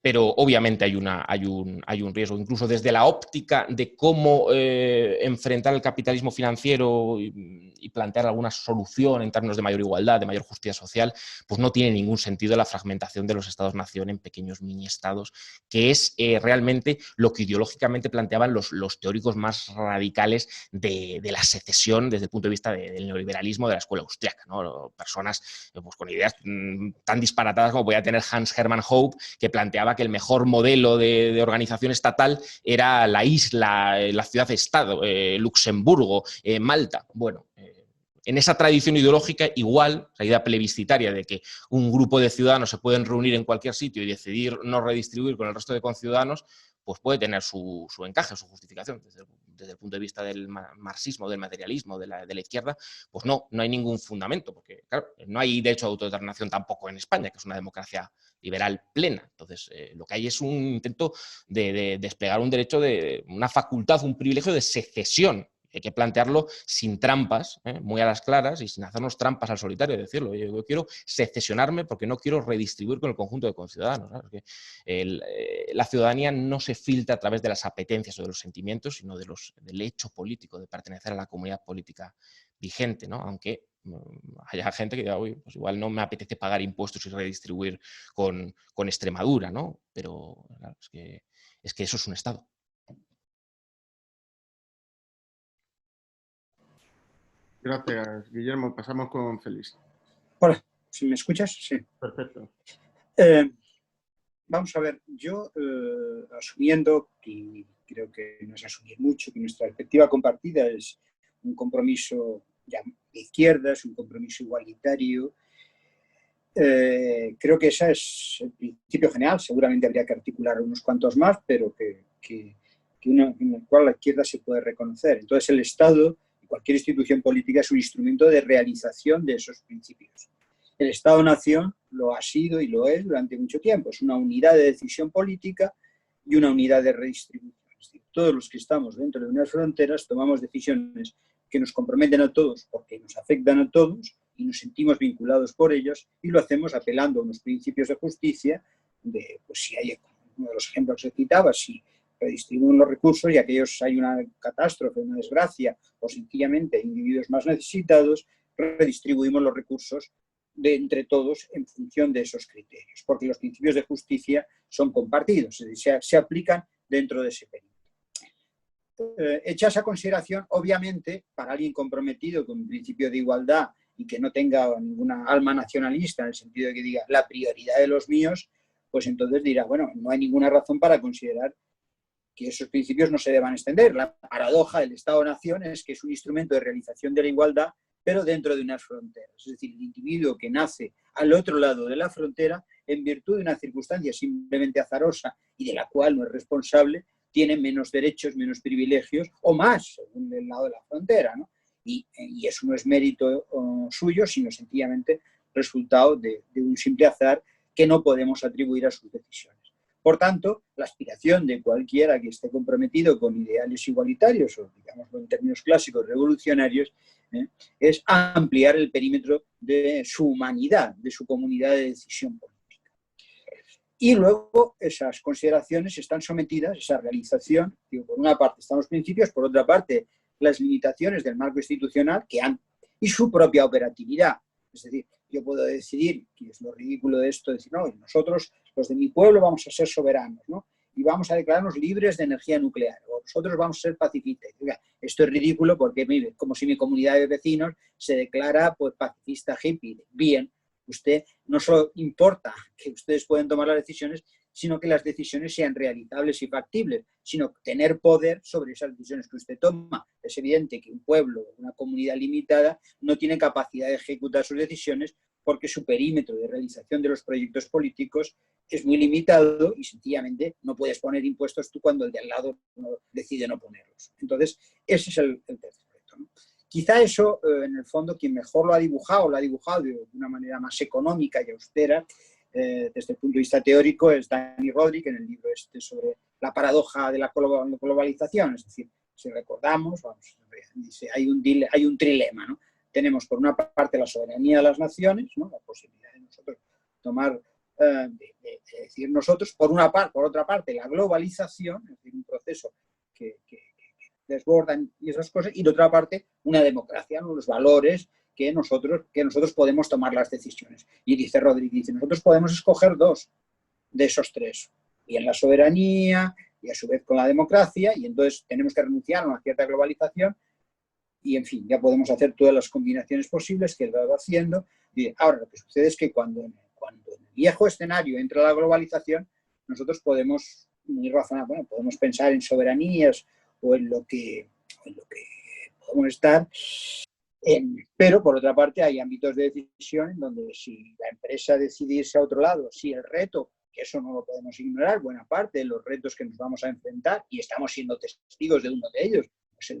Pero obviamente hay un riesgo, incluso desde la óptica de cómo enfrentar el capitalismo financiero y plantear alguna solución en términos de mayor igualdad, de mayor justicia social, pues no tiene ningún sentido la fragmentación de los Estados-nación en pequeños mini-estados, que es realmente lo que ideológicamente planteaban los teóricos más radicales de la secesión desde el punto de vista del neoliberalismo de la escuela austriaca, ¿no? Personas pues, con ideas tan disparatadas como podía tener Hans Hermann Hoppe, que planteaba que el mejor modelo de organización estatal era la isla, la ciudad-estado, Luxemburgo, Malta. Bueno, en esa tradición ideológica, igual, la idea plebiscitaria de que un grupo de ciudadanos se pueden reunir en cualquier sitio y decidir no redistribuir con el resto de conciudadanos, pues puede tener su encaje, su justificación. Desde el punto de vista del marxismo, del materialismo, de la izquierda, pues no hay ningún fundamento, porque claro, no hay derecho a autodeterminación tampoco en España, que es una democracia liberal plena. Entonces, lo que hay es un intento de desplegar un derecho, una facultad, un privilegio de secesión. Hay que plantearlo sin trampas, muy a las claras y sin hacernos trampas al solitario, decirlo. Yo quiero secesionarme porque no quiero redistribuir con el conjunto de conciudadanos, ¿no? Es que la ciudadanía no se filtra a través de las apetencias o de los sentimientos, sino del hecho político, de pertenecer a la comunidad política vigente, ¿no? Aunque haya gente que diga, uy, pues igual no me apetece pagar impuestos y redistribuir con Extremadura, ¿no? Pero claro, es que eso es un Estado. Gracias, Guillermo. Pasamos con Félix. Hola, ¿sí me escuchas? Sí. Perfecto. Vamos a ver, yo asumiendo, y creo que no es asumir mucho, que nuestra perspectiva compartida es un compromiso ya de izquierdas, un compromiso igualitario, creo que ese es el principio general. Seguramente habría que articular unos cuantos más, pero en el cual la izquierda se puede reconocer. Entonces el Estado y cualquier institución política es un instrumento de realización de esos principios. El Estado-nación lo ha sido y lo es durante mucho tiempo. Es una unidad de decisión política y una unidad de redistribución. Es decir, todos los que estamos dentro de unas fronteras tomamos decisiones que nos comprometen a todos porque nos afectan a todos y nos sentimos vinculados por ellos, y lo hacemos apelando a unos principios de justicia, pues si hay, uno de los ejemplos que citaba, si redistribuimos los recursos y aquellos hay una catástrofe, una desgracia, o sencillamente individuos más necesitados, redistribuimos los recursos entre todos en función de esos criterios, porque los principios de justicia son compartidos, es decir, se aplican dentro de ese perímetro. Hecha esa consideración, obviamente, para alguien comprometido con un principio de igualdad y que no tenga ninguna alma nacionalista, en el sentido de que diga la prioridad de los míos, pues entonces dirá, bueno, no hay ninguna razón para considerar que esos principios no se deban extender. La paradoja del Estado-nación es que es un instrumento de realización de la igualdad, pero dentro de unas fronteras. Es decir, el individuo que nace al otro lado de la frontera, en virtud de una circunstancia simplemente azarosa y de la cual no es responsable, tiene menos derechos, menos privilegios o más, según el lado de la frontera, ¿no? Y eso no es mérito suyo, sino sencillamente resultado de un simple azar que no podemos atribuir a sus decisiones. Por tanto, la aspiración de cualquiera que esté comprometido con ideales igualitarios, o digámoslo en términos clásicos, revolucionarios, es ampliar el perímetro de su humanidad, de su comunidad de decisión política. Y luego esas consideraciones están sometidas, esa realización, digo, por una parte están los principios, por otra parte las limitaciones del marco institucional y su propia operatividad. Es decir, yo puedo decidir, que es lo ridículo de esto, decir, no, nosotros, los de mi pueblo, vamos a ser soberanos, ¿no? Y vamos a declararnos libres de energía nuclear, o nosotros vamos a ser pacifistas. Oiga, esto es ridículo porque es como si mi comunidad de vecinos se declara pues, pacifista hippie. Bien, usted no solo importa que ustedes pueden tomar las decisiones, sino que las decisiones sean realizables y factibles, sino tener poder sobre esas decisiones que usted toma. Es evidente que un pueblo, una comunidad limitada, no tiene capacidad de ejecutar sus decisiones porque su perímetro de realización de los proyectos políticos es muy limitado y sencillamente no puedes poner impuestos tú cuando el de al lado decide no ponerlos. Entonces, ese es el tercer reto, ¿no? Quizá eso, en el fondo, quien mejor lo ha dibujado de una manera más económica y austera, desde el punto de vista teórico, es Dani Rodrik en el libro sobre la paradoja de la globalización. Es decir, si recordamos, dice, hay un trilema, ¿no? Tenemos por una parte la soberanía de las naciones, ¿no? La posibilidad de nosotros tomar, de decir nosotros, por otra parte la globalización, es decir, un proceso que desbordan y esas cosas, y de otra parte una democracia, ¿no? Los valores que nosotros podemos tomar las decisiones. Y dice Rodríguez, nosotros podemos escoger dos de esos tres, y en la soberanía y a su vez con la democracia, y entonces tenemos que renunciar a una cierta globalización y, en fin, ya podemos hacer todas las combinaciones posibles que él va haciendo. Y ahora, lo que sucede es que cuando en el viejo escenario entra la globalización, nosotros podemos, muy razonar, bueno, podemos pensar en soberanías o en lo que podemos estar, pero por otra parte hay ámbitos de decisión en donde si la empresa decide irse a otro lado, si el reto, que eso no lo podemos ignorar, buena parte de los retos que nos vamos a enfrentar, y estamos siendo testigos de uno de ellos, pues el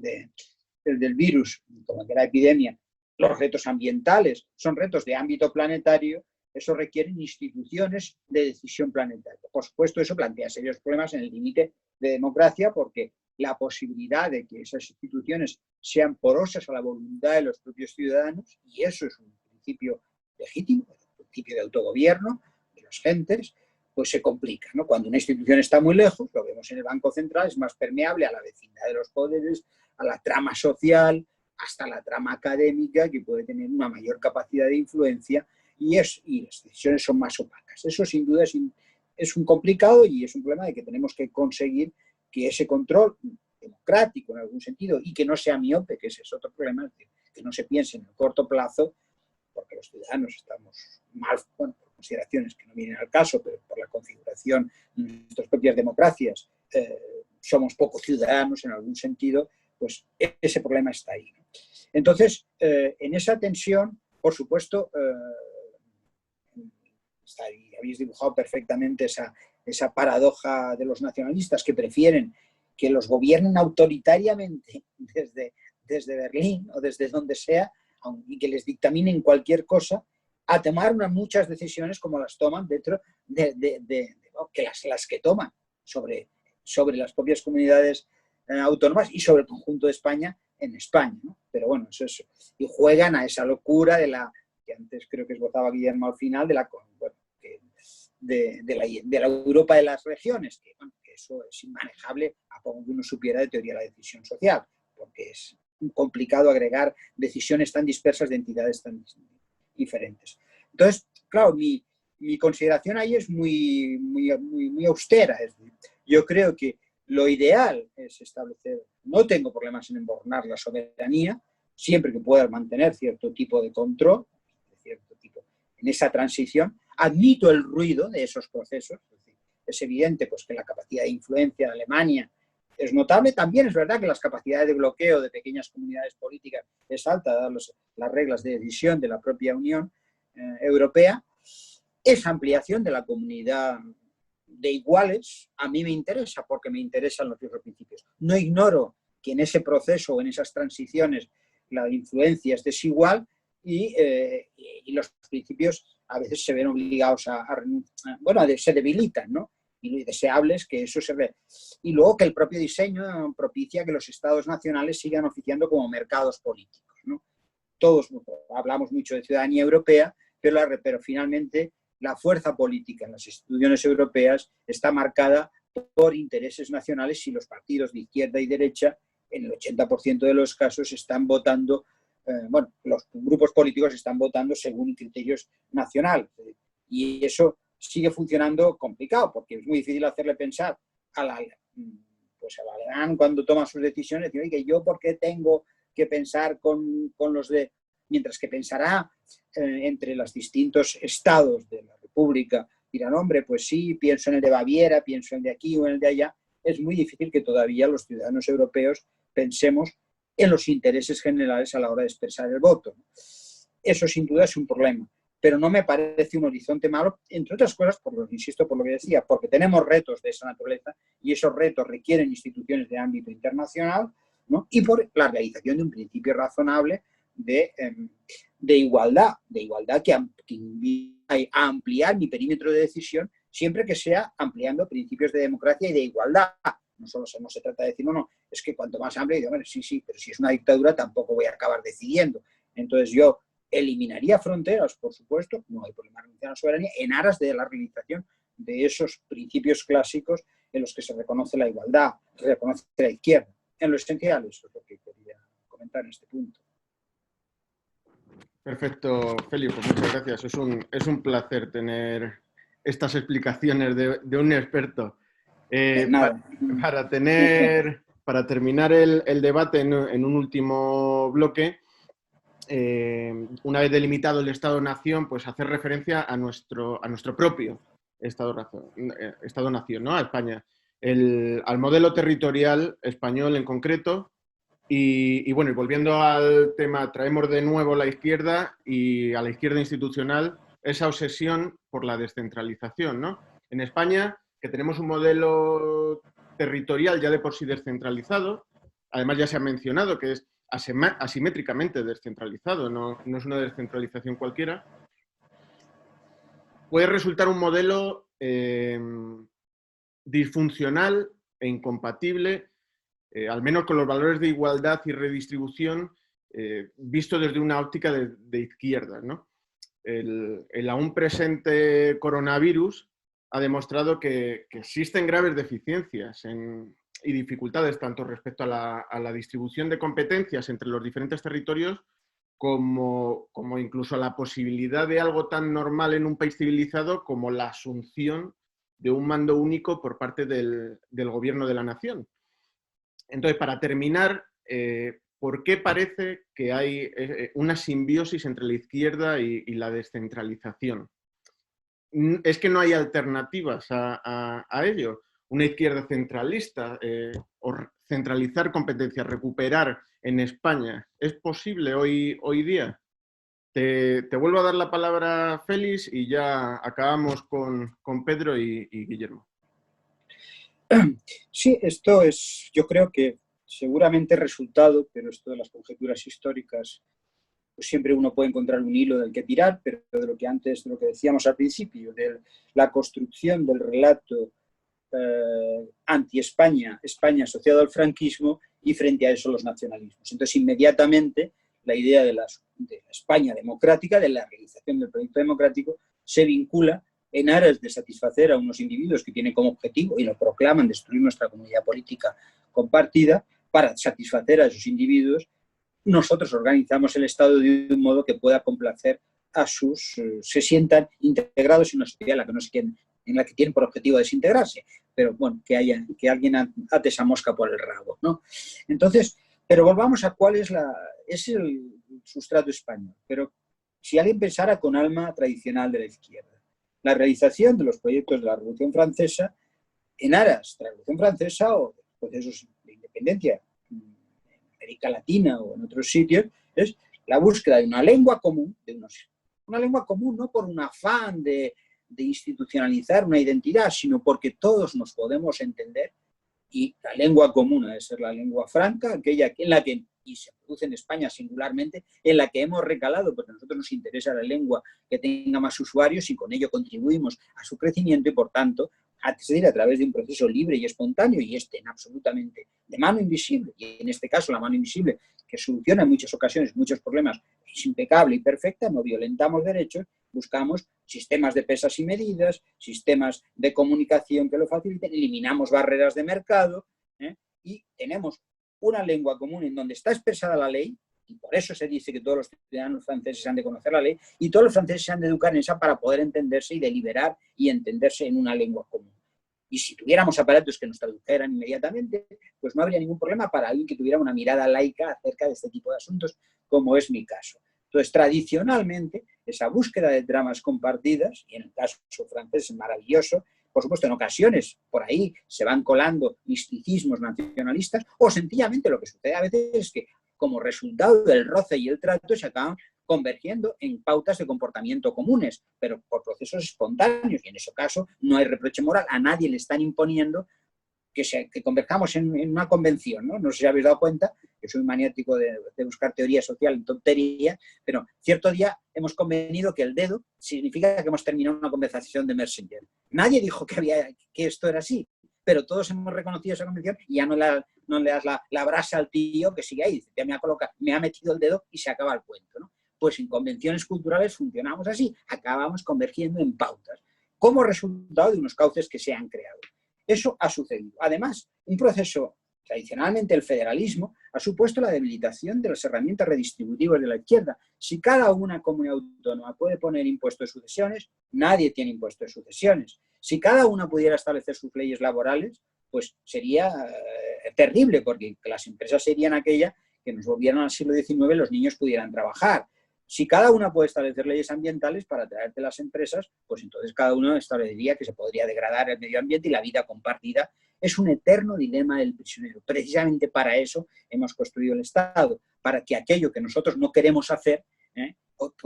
del virus, como de la epidemia, los retos ambientales, son retos de ámbito planetario, eso requiere instituciones de decisión planetaria. Por supuesto, eso plantea serios problemas en el límite de democracia, porque la posibilidad de que esas instituciones sean porosas a la voluntad de los propios ciudadanos, y eso es un principio legítimo, un principio de autogobierno de las gentes, pues se complica, ¿no? Cuando una institución está muy lejos, lo vemos en el Banco Central, es más permeable a la vecindad de los poderes, a la trama social, hasta la trama académica, que puede tener una mayor capacidad de influencia, y las decisiones son más opacas. Eso sin duda es un complicado y es un problema de que tenemos que conseguir que ese control democrático en algún sentido, y que no sea miope, que ese es otro problema, es decir, que no se piense en el corto plazo, porque los ciudadanos estamos mal, bueno, por consideraciones que no vienen al caso, pero por la configuración de nuestras propias democracias, somos poco ciudadanos en algún sentido, pues ese problema está ahí, ¿no? Entonces, en esa tensión, por supuesto, habéis dibujado perfectamente esa paradoja de los nacionalistas que prefieren que los gobiernen autoritariamente desde Berlín o desde donde sea, y que les dictaminen cualquier cosa, a tomar muchas decisiones como las toman dentro las que toman sobre las propias comunidades autónomas y sobre el conjunto de España en España, ¿no? Pero bueno, eso es, y juegan a esa locura que antes creo que esbozaba Guillermo al final, de la Europa de las regiones, que eso es inmanejable a poco que uno supiera de teoría de la decisión social, porque es complicado agregar decisiones tan dispersas de entidades tan diferentes. Entonces, claro, mi consideración ahí es muy austera. Es decir, yo creo que lo ideal es establecer, no tengo problemas en embornar la soberanía, siempre que pueda mantener cierto tipo de control, en esa transición. Admito el ruido de esos procesos. Es evidente pues, que la capacidad de influencia de Alemania es notable. También es verdad que las capacidades de bloqueo de pequeñas comunidades políticas es alta, dadas las reglas de decisión de la propia Unión Europea. Esa ampliación de la comunidad de iguales a mí me interesa, porque me interesan los viejos principios. No ignoro que en ese proceso o en esas transiciones la influencia es desigual y los principios a veces se ven obligados se debilitan, ¿no? Y lo deseable es que eso se ve. Y luego que el propio diseño propicia que los estados nacionales sigan oficiando como mercados políticos, ¿no? Todos hablamos mucho de ciudadanía europea, pero finalmente la fuerza política en las instituciones europeas está marcada por intereses nacionales, y los partidos de izquierda y derecha, en el 80% de los casos, están votando, los grupos políticos están votando según criterios nacionales. Y eso sigue funcionando complicado, porque es muy difícil hacerle pensar pues el alemán cuando toma sus decisiones dice, oye, ¿yo por qué tengo que pensar con los de...? Mientras que pensará entre los distintos estados de la República, dirán, hombre, pues sí, pienso en el de Baviera, pienso en el de aquí o en el de allá. Es muy difícil que todavía los ciudadanos europeos pensemos en los intereses generales a la hora de expresar el voto. Eso sin duda es un problema, pero no me parece un horizonte malo, entre otras cosas, insisto por lo que decía, porque tenemos retos de esa naturaleza y esos retos requieren instituciones de ámbito internacional, ¿no? Y por la realización de un principio razonable de igualdad que invita a ampliar mi perímetro de decisión siempre que sea ampliando principios de democracia y de igualdad. No se trata de decir, no, es que cuanto más amplio, bueno, sí, pero si es una dictadura tampoco voy a acabar decidiendo. Entonces yo eliminaría fronteras, por supuesto, no hay problema de renunciar a la soberanía, en aras de la realización de esos principios clásicos en los que se reconoce la igualdad, se reconoce la izquierda. En lo esencial, eso es lo que quería comentar en este punto. Perfecto, Félix, pues muchas gracias. Es un placer tener estas explicaciones de un experto. Para terminar el debate en un último bloque, una vez delimitado el Estado-Nación, pues hacer referencia a nuestro propio Estado-Nación, ¿no? A España, al modelo territorial español en concreto. Y bueno, y volviendo al tema, traemos de nuevo la izquierda y a la izquierda institucional esa obsesión por la descentralización, ¿no? En España, que tenemos un modelo territorial ya de por sí descentralizado, además ya se ha mencionado que es asimétricamente descentralizado, no es una descentralización cualquiera, puede resultar un modelo disfuncional e incompatible, al menos con los valores de igualdad y redistribución, visto desde una óptica de izquierda, ¿no? El aún presente coronavirus ha demostrado que existen graves deficiencias y dificultades tanto respecto a la distribución de competencias entre los diferentes territorios como incluso a la posibilidad de algo tan normal en un país civilizado como la asunción de un mando único por parte del gobierno de la nación. Entonces, para terminar, ¿por qué parece que hay una simbiosis entre la izquierda y la descentralización? Es que no hay alternativas a ello. Una izquierda centralista o centralizar competencias, recuperar en España, ¿es posible hoy día? Te vuelvo a dar la palabra, Félix, y ya acabamos con Pedro y Guillermo. Sí, esto es, yo creo que seguramente resultado, pero esto de las conjeturas históricas, pues siempre uno puede encontrar un hilo del que tirar, pero de lo que decíamos al principio, de la construcción del relato anti-España, España asociado al franquismo y frente a eso los nacionalismos. Entonces, inmediatamente, la idea de la España democrática, de la realización del proyecto democrático, se vincula en aras de satisfacer a unos individuos que tienen como objetivo, y lo proclaman, destruir nuestra comunidad política compartida. Para satisfacer a esos individuos, nosotros organizamos el Estado de un modo que pueda complacer a se sientan integrados en una sociedad en la que tienen por objetivo desintegrarse, pero bueno, que alguien ate esa mosca por el rabo, ¿no? Entonces, pero volvamos a cuál es el sustrato español. Pero si alguien pensara con alma tradicional de la izquierda, la realización de los proyectos de la Revolución Francesa en aras de la Revolución Francesa o de procesos de independencia en América Latina o en otros sitios, es la búsqueda de una lengua común, una lengua común no por un afán de institucionalizar una identidad, sino porque todos nos podemos entender, y la lengua común ha de ser la lengua franca, aquella en la que, y se produce en España singularmente, en la que hemos recalado, porque a nosotros nos interesa la lengua que tenga más usuarios y con ello contribuimos a su crecimiento y, por tanto, a través de un proceso libre y espontáneo y absolutamente de mano invisible, y en este caso la mano invisible que soluciona en muchas ocasiones muchos problemas, es impecable y perfecta, no violentamos derechos, buscamos sistemas de pesas y medidas, sistemas de comunicación que lo faciliten, eliminamos barreras de mercado, y tenemos una lengua común en donde está expresada la ley, y por eso se dice que todos los ciudadanos franceses han de conocer la ley, y todos los franceses se han de educar en esa para poder entenderse y deliberar y entenderse en una lengua común. Y si tuviéramos aparatos que nos tradujeran inmediatamente, pues no habría ningún problema para alguien que tuviera una mirada laica acerca de este tipo de asuntos, como es mi caso. Entonces, tradicionalmente, esa búsqueda de tramas compartidas, y en el caso francés es maravilloso, por supuesto, en ocasiones por ahí se van colando misticismos nacionalistas, o sencillamente lo que sucede a veces es que, como resultado del roce y el trato, se acaban convergiendo en pautas de comportamiento comunes, pero por procesos espontáneos, y en ese caso no hay reproche moral, a nadie le están imponiendo que converjamos en una convención, ¿no? No sé si habéis dado cuenta, que soy maniático de buscar teoría social en tontería, pero cierto día hemos convenido que el dedo significa que hemos terminado una conversación de Messenger. Nadie dijo que esto era así, pero todos hemos reconocido esa convención y ya no le das la brasa al tío que sigue ahí, dice, ya me ha metido el dedo y se acaba el cuento, ¿no? Pues en convenciones culturales funcionamos así, acabamos convergiendo en pautas, como resultado de unos cauces que se han creado. Eso ha sucedido. Además, un proceso, tradicionalmente el federalismo, ha supuesto la debilitación de las herramientas redistributivas de la izquierda. Si cada una comunidad autónoma puede poner impuesto de sucesiones, nadie tiene impuesto de sucesiones. Si cada una pudiera establecer sus leyes laborales, pues sería terrible, porque las empresas serían aquellas que nos volvieran al siglo XIX y los niños pudieran trabajar. Si cada una puede establecer leyes ambientales para atraerte las empresas, pues entonces cada uno establecería que se podría degradar el medio ambiente y la vida compartida. Es un eterno dilema del prisionero. Precisamente para eso hemos construido el Estado, para que aquello que nosotros no queremos hacer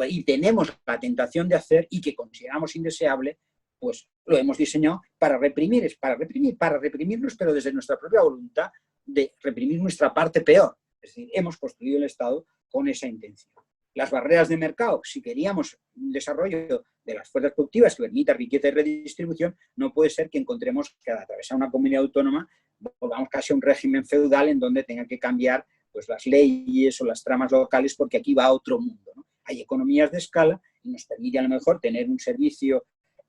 y tenemos la tentación de hacer y que consideramos indeseable, pues lo hemos diseñado para reprimir, para reprimirnos, pero desde nuestra propia voluntad de reprimir nuestra parte peor. Es decir, hemos construido el Estado con esa intención. Las barreras de mercado, si queríamos un desarrollo de las fuerzas productivas que permita riqueza y redistribución, no puede ser que encontremos que al atravesar una comunidad autónoma volvamos casi a un régimen feudal en donde tenga que cambiar pues, las leyes o las tramas locales porque aquí va a otro mundo, ¿no? Hay economías de escala y nos permite a lo mejor tener un servicio,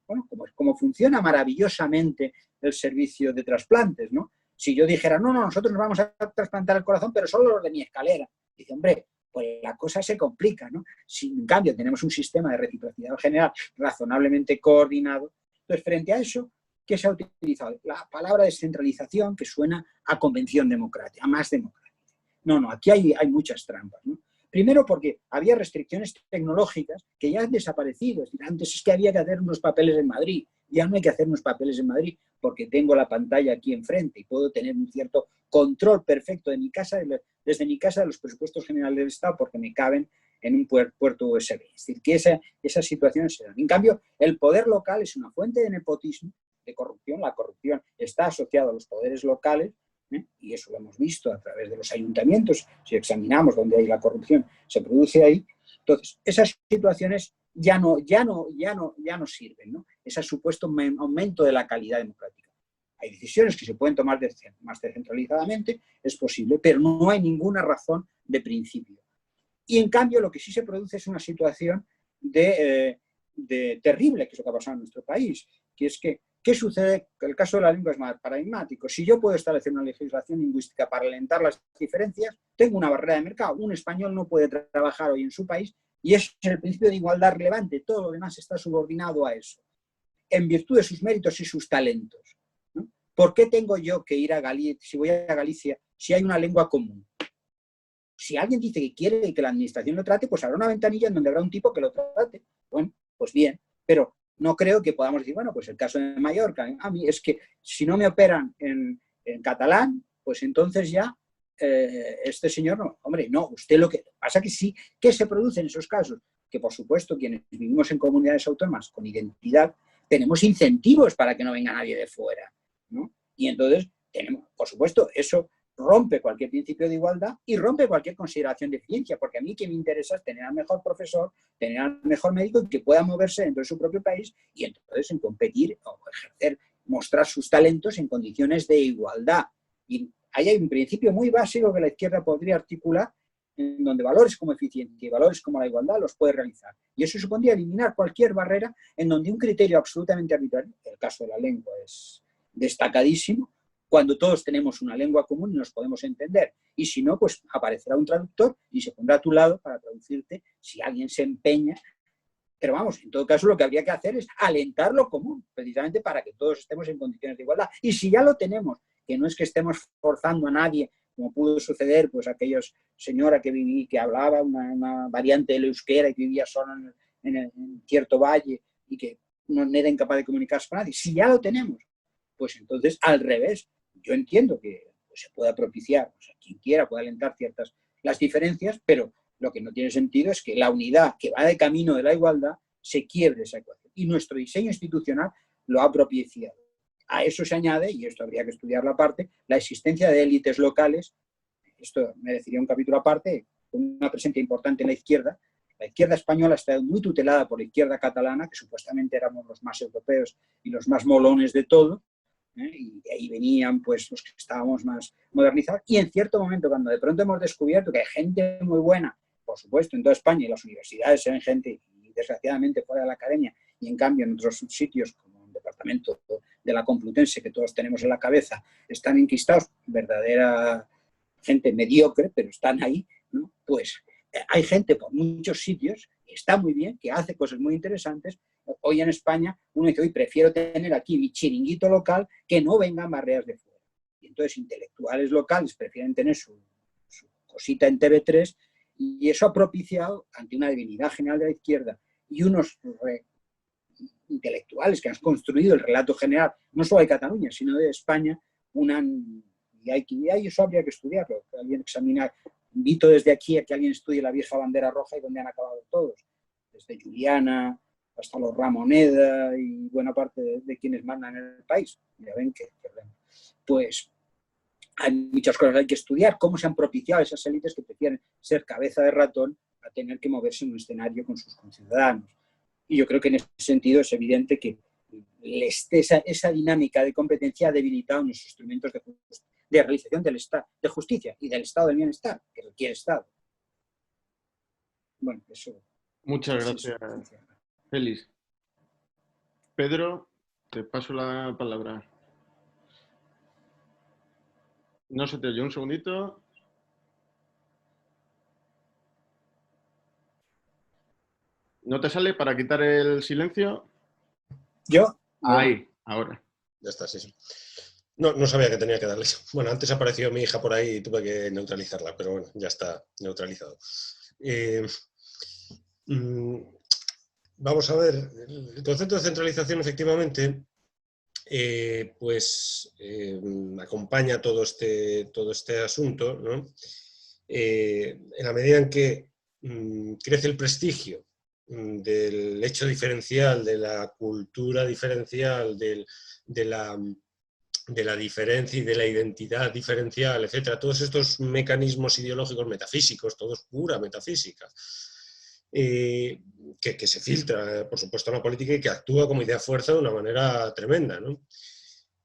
bueno, como funciona maravillosamente el servicio de trasplantes, ¿no? Si yo dijera, no, nosotros nos vamos a trasplantar el corazón, pero solo los de mi escalera. Dice, hombre, pues la cosa se complica, ¿no? Si en cambio tenemos un sistema de reciprocidad general razonablemente coordinado, entonces frente a eso, ¿qué se ha utilizado? La palabra descentralización, que suena a convención democrática, a más democrática. No, aquí hay muchas trampas, ¿no? Primero porque había restricciones tecnológicas que ya han desaparecido. Es decir, antes es que había que hacer unos papeles en Madrid. Ya no hay que hacer unos papeles en Madrid porque tengo la pantalla aquí enfrente y puedo tener un cierto control perfecto de mi casa, desde mi casa de los presupuestos generales del Estado porque me caben en un puerto USB. Es decir, que esas situaciones se dan. En cambio, el poder local es una fuente de nepotismo, de corrupción. La corrupción está asociada a los poderes locales, y eso lo hemos visto a través de los ayuntamientos. Si examinamos dónde hay la corrupción, se produce ahí. Entonces, esas situaciones ya no sirven, ¿no? Ese supuesto aumento de la calidad democrática. Hay decisiones que se pueden tomar más descentralizadamente, es posible, pero no hay ninguna razón de principio. Y en cambio lo que sí se produce es una situación de terrible, que es lo que ha pasado en nuestro país, que es que, ¿qué sucede? El caso de la lengua es más paradigmático. Si yo puedo establecer una legislación lingüística para alentar las diferencias, tengo una barrera de mercado. Un español no puede trabajar hoy en su país y eso es el principio de igualdad relevante. Todo lo demás está subordinado a eso, en virtud de sus méritos y sus talentos, ¿no? ¿Por qué tengo yo que ir a Galicia, si voy a Galicia, si hay una lengua común? Si alguien dice que quiere que la administración lo trate, pues habrá una ventanilla en donde habrá un tipo que lo trate. Bueno, pues bien, pero no creo que podamos decir, bueno, pues el caso de Mallorca, a mí es que si no me operan en catalán, pues entonces ya este señor no. Hombre, no, usted lo que pasa que sí, ¿qué se produce en esos casos? Que por supuesto quienes vivimos en comunidades autónomas con identidad, tenemos incentivos para que no venga nadie de fuera, ¿no? Y entonces tenemos, por supuesto, eso rompe cualquier principio de igualdad y rompe cualquier consideración de eficiencia, porque a mí que me interesa es tener al mejor profesor, tener al mejor médico y que pueda moverse dentro de su propio país y entonces en competir o ejercer, mostrar sus talentos en condiciones de igualdad. Y ahí hay un principio muy básico que la izquierda podría articular, en donde valores como eficiencia y valores como la igualdad los puede realizar. Y eso supondría eliminar cualquier barrera en donde un criterio absolutamente arbitrario, el caso de la lengua es destacadísimo, cuando todos tenemos una lengua común y nos podemos entender. Y si no, pues aparecerá un traductor y se pondrá a tu lado para traducirte si alguien se empeña Pero vamos, en todo caso lo que habría que hacer es alentar lo común, precisamente para que todos estemos en condiciones de igualdad. Y si ya lo tenemos, que no es que estemos forzando a nadie, como pudo suceder, pues aquellos señora que hablaba una variante del euskera y que vivía solo en cierto valle y que no era incapaz de comunicarse con nadie. Si ya lo tenemos, pues entonces al revés. Yo entiendo que pues, se pueda propiciar, o sea, quien quiera puede alentar las diferencias, pero lo que no tiene sentido es que la unidad que va de camino de la igualdad se quiebre esa ecuación. Y nuestro diseño institucional lo ha propiciado. A eso se añade, y esto habría que estudiarlo aparte, la existencia de élites locales. Esto merecería un capítulo aparte, con una presencia importante en la izquierda. La izquierda española está muy tutelada por la izquierda catalana, que supuestamente éramos los más europeos y los más molones de todo, y de ahí venían pues los que estábamos más modernizados. Y en cierto momento, cuando de pronto hemos descubierto que hay gente muy buena, por supuesto, en toda España, y las universidades se ven gente, y desgraciadamente fuera de la academia, y en cambio en otros sitios, como el departamento de la Complutense, que todos tenemos en la cabeza, están enquistados, verdadera gente mediocre, pero están ahí, ¿no? Pues hay gente por muchos sitios, que está muy bien, que hace cosas muy interesantes. Hoy en España uno dice, hoy prefiero tener aquí mi chiringuito local que no vengan barreras de fuera. Y entonces intelectuales locales prefieren tener su cosita en TV3, y eso ha propiciado, ante una debilidad general de la izquierda y unos intelectuales que han construido el relato general, no solo de Cataluña, sino de España, y eso habría que estudiarlo, que alguien examinar. Invito desde aquí a que alguien estudie la vieja bandera roja y donde han acabado todos, desde Juliana hasta los Ramoneda y buena parte de quienes mandan en el país. Ya ven que pues hay muchas cosas que hay que estudiar, cómo se han propiciado esas élites que prefieren ser cabeza de ratón a tener que moverse en un escenario con sus conciudadanos. Y yo creo que en ese sentido es evidente que esa dinámica de competencia ha debilitado nuestros instrumentos de realización del Estado, de justicia y del Estado del bienestar, que requiere Estado. Bueno, eso. Muchas gracias, Félix. Pedro, te paso la palabra. No se te oye, un segundito. ¿No te sale para quitar el silencio? ¿Yo? Ahí, ahora. Ya está, sí. No sabía que tenía que darle eso. Bueno, antes apareció mi hija por ahí y tuve que neutralizarla, pero bueno, ya está neutralizado. Vamos a ver, el concepto de centralización efectivamente acompaña todo este asunto, ¿no? En la medida en que crece el prestigio del hecho diferencial, de la cultura diferencial, de la diferencia y de la identidad diferencial, etcétera, todos estos mecanismos ideológicos metafísicos, todo es pura metafísica, que se filtra, por supuesto, en la política y que actúa como idea fuerza de una manera tremenda, ¿no?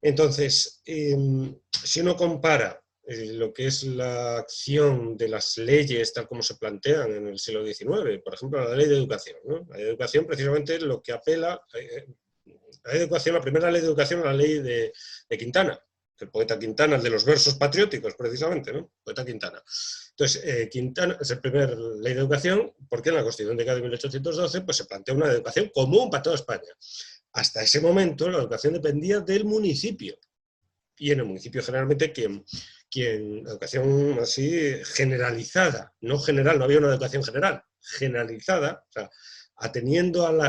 Entonces, si uno compara lo que es la acción de las leyes tal como se plantean en el siglo XIX, por ejemplo, la ley de educación, ¿no? La ley de educación precisamente lo que apela... la primera ley de educación, la ley de Quintana, el poeta Quintana, el de los versos patrióticos, precisamente, ¿no? Poeta Quintana. Entonces, Quintana es la primera ley de educación porque en la Constitución de 1812 pues, se plantea una educación común para toda España. Hasta ese momento la educación dependía del municipio. Y en el municipio generalmente educación así generalizada, no general, no había una educación general, generalizada, o sea, ateniendo a la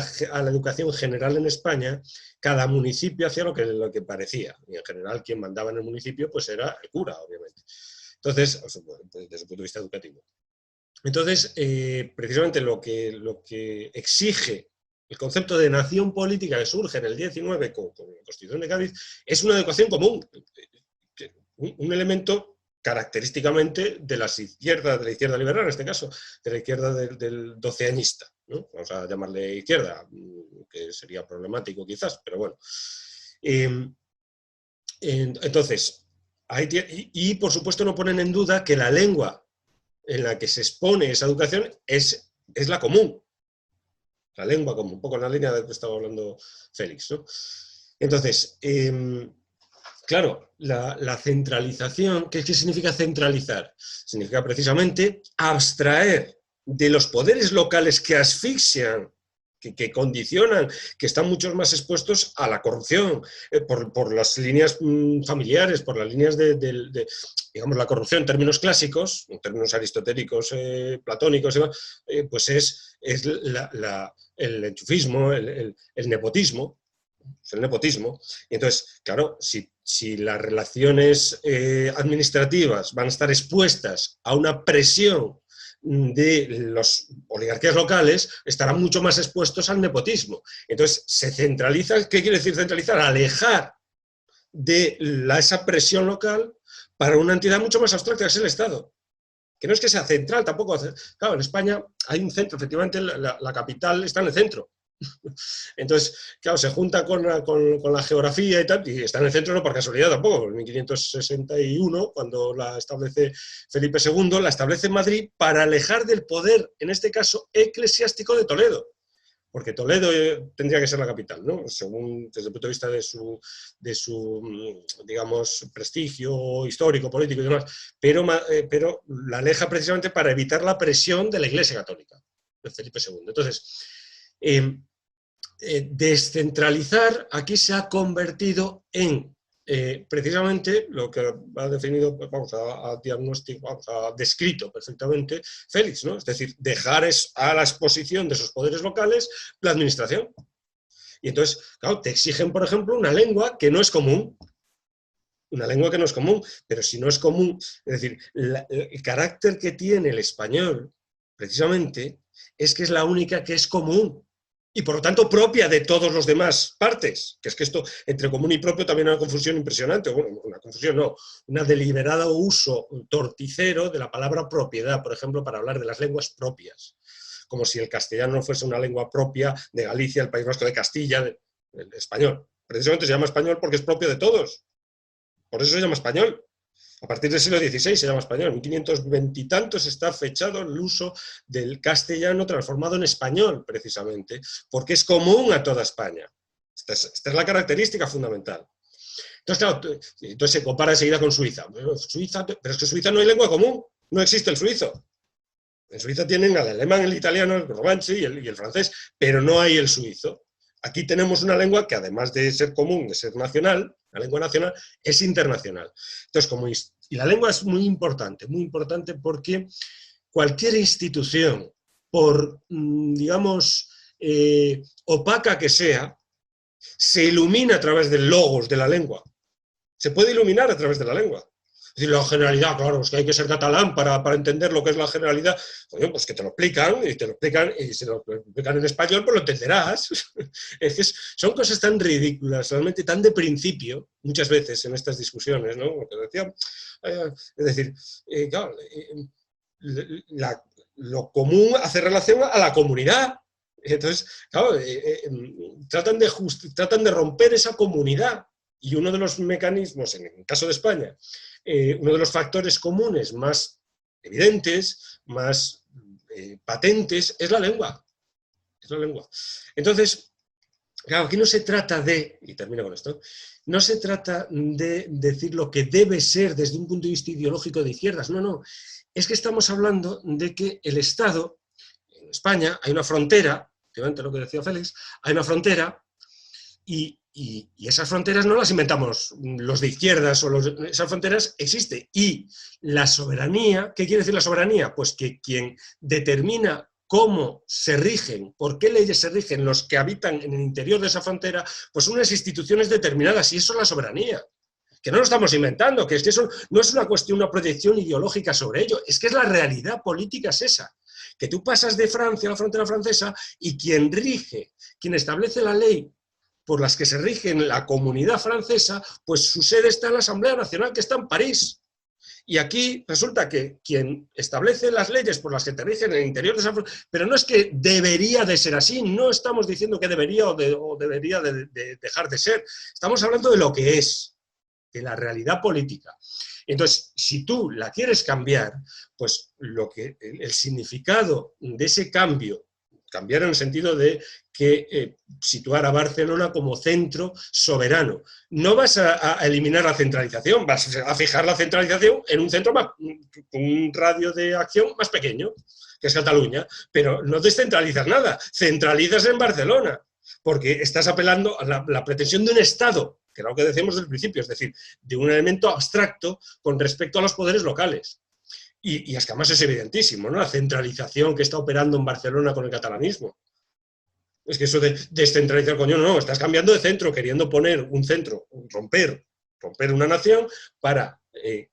educación general en España, cada municipio hacía lo que parecía. Y en general quien mandaba en el municipio pues era el cura, obviamente. Entonces, desde el punto de vista educativo. Entonces, precisamente lo que exige el concepto de nación política que surge en el 19 con la Constitución de Cádiz es una educación común, un elemento característicamente de la izquierda liberal, en este caso, de la izquierda del doceañista, ¿no? Vamos a llamarle izquierda, que sería problemático quizás, pero bueno. Entonces, y por supuesto no ponen en duda que la lengua en la que se expone esa educación es la común, la lengua común, un poco en la línea de que estaba hablando Félix, ¿no? Entonces, claro, la centralización, ¿qué significa centralizar? Significa precisamente abstraer de los poderes locales que asfixian que condicionan, que están mucho más expuestos a la corrupción, por las líneas familiares, por las líneas digamos, la corrupción en términos clásicos, en términos aristotélicos, platónicos, pues es el enchufismo, el nepotismo. El nepotismo. Y entonces, claro, si las relaciones administrativas van a estar expuestas a una presión de las oligarquías locales, estarán mucho más expuestos al nepotismo. Entonces, se centraliza. ¿Qué quiere decir centralizar? Alejar de esa presión local para una entidad mucho más abstracta, que es el Estado. Que no es que sea central tampoco. Claro, en España hay un centro, efectivamente, la capital está en el centro. Entonces, claro, se junta con la geografía y tal, y está en el centro no por casualidad tampoco. En 1561, cuando la establece Felipe II, la establece en Madrid para alejar del poder, en este caso, eclesiástico de Toledo. Porque Toledo tendría que ser la capital, ¿no? Según, desde el punto de vista de su digamos, prestigio histórico, político y demás, pero la aleja precisamente para evitar la presión de la Iglesia Católica, de Felipe II. Entonces, descentralizar aquí se ha convertido en precisamente lo que ha definido, ha descrito perfectamente Félix, ¿no? Es decir, dejar a la exposición de esos poderes locales la administración. Y entonces, claro, te exigen, por ejemplo, una lengua que no es común. Una lengua que no es común, pero si no es común, es decir, el carácter que tiene el español, precisamente, es que es la única que es común. Y por lo tanto propia de todos los demás partes, que es que esto entre común y propio también hay una confusión impresionante, bueno, una confusión no, un deliberado uso torticero de la palabra propiedad, por ejemplo, para hablar de las lenguas propias, como si el castellano fuese una lengua propia de Galicia, el País Vasco, de Castilla, el español. Precisamente se llama español porque es propio de todos, por eso se llama español. A partir del siglo XVI se llama español. En 1520 y tantos está fechado el uso del castellano transformado en español, precisamente, porque es común a toda España. Esta es la característica fundamental. Entonces, claro, entonces se compara enseguida con Suiza. Pero es que en Suiza no hay lengua común, no existe el suizo. En Suiza tienen el alemán, el italiano, el romanche y el francés, pero no hay el suizo. Aquí tenemos una lengua que, además de ser común, de ser nacional, la lengua nacional, es internacional. Entonces, y la lengua es muy importante porque cualquier institución, por, digamos, opaca que sea, se ilumina a través del logos de la lengua. Se puede iluminar a través de la lengua. Es decir, la generalidad, claro, es que hay que ser catalán para entender lo que es la generalidad. Oye, pues que te lo explican, y si lo explican en español, pues lo entenderás. Es que son cosas tan ridículas, realmente tan de principio, muchas veces en estas discusiones, ¿no? Lo que decía, es decir, claro, lo común hace relación a la comunidad. Entonces, claro, tratan de romper esa comunidad. Y uno de los mecanismos, en el caso de España, uno de los factores comunes más evidentes, más patentes, es la lengua. Es la lengua. Entonces, claro, aquí no se trata de, y termino con esto, no se trata de decir lo que debe ser desde un punto de vista ideológico de izquierdas, no. Es que estamos hablando de que el Estado, en España, hay una frontera, efectivamente lo que decía Félix, hay una frontera, y esas fronteras no las inventamos los de izquierdas, esas fronteras existen. Y la soberanía, ¿qué quiere decir la soberanía? Pues que quien determina cómo se rigen, por qué leyes se rigen los que habitan en el interior de esa frontera, pues unas instituciones determinadas, y eso es la soberanía. Que no lo estamos inventando, que es que eso no es una cuestión, una proyección ideológica sobre ello, es que es la realidad política, es esa. Que tú pasas de Francia a la frontera francesa y quien rige, quien establece la ley por las que se rige en la comunidad francesa, pues su sede está en la Asamblea Nacional, que está en París. Y aquí resulta que quien establece las leyes por las que te rigen en el interior de esa frontera, pero no es que debería de ser así, no estamos diciendo que debería o debería de dejar de ser, estamos hablando de lo que es, de la realidad política. Entonces, si tú la quieres cambiar, pues el significado de ese cambio, Cambiar en el sentido de que situar a Barcelona como centro soberano. No vas a eliminar la centralización, vas a fijar la centralización en un centro con un radio de acción más pequeño, que es Cataluña, pero no descentralizas nada, centralizas en Barcelona, porque estás apelando a la pretensión de un Estado, que era lo que decíamos desde el principio, es decir, de un elemento abstracto con respecto a los poderes locales. Y es que además es evidentísimo, ¿no? La centralización que está operando en Barcelona con el catalanismo. Es que eso de descentralizar, coño, no, estás cambiando de centro, queriendo poner un centro, romper una nación para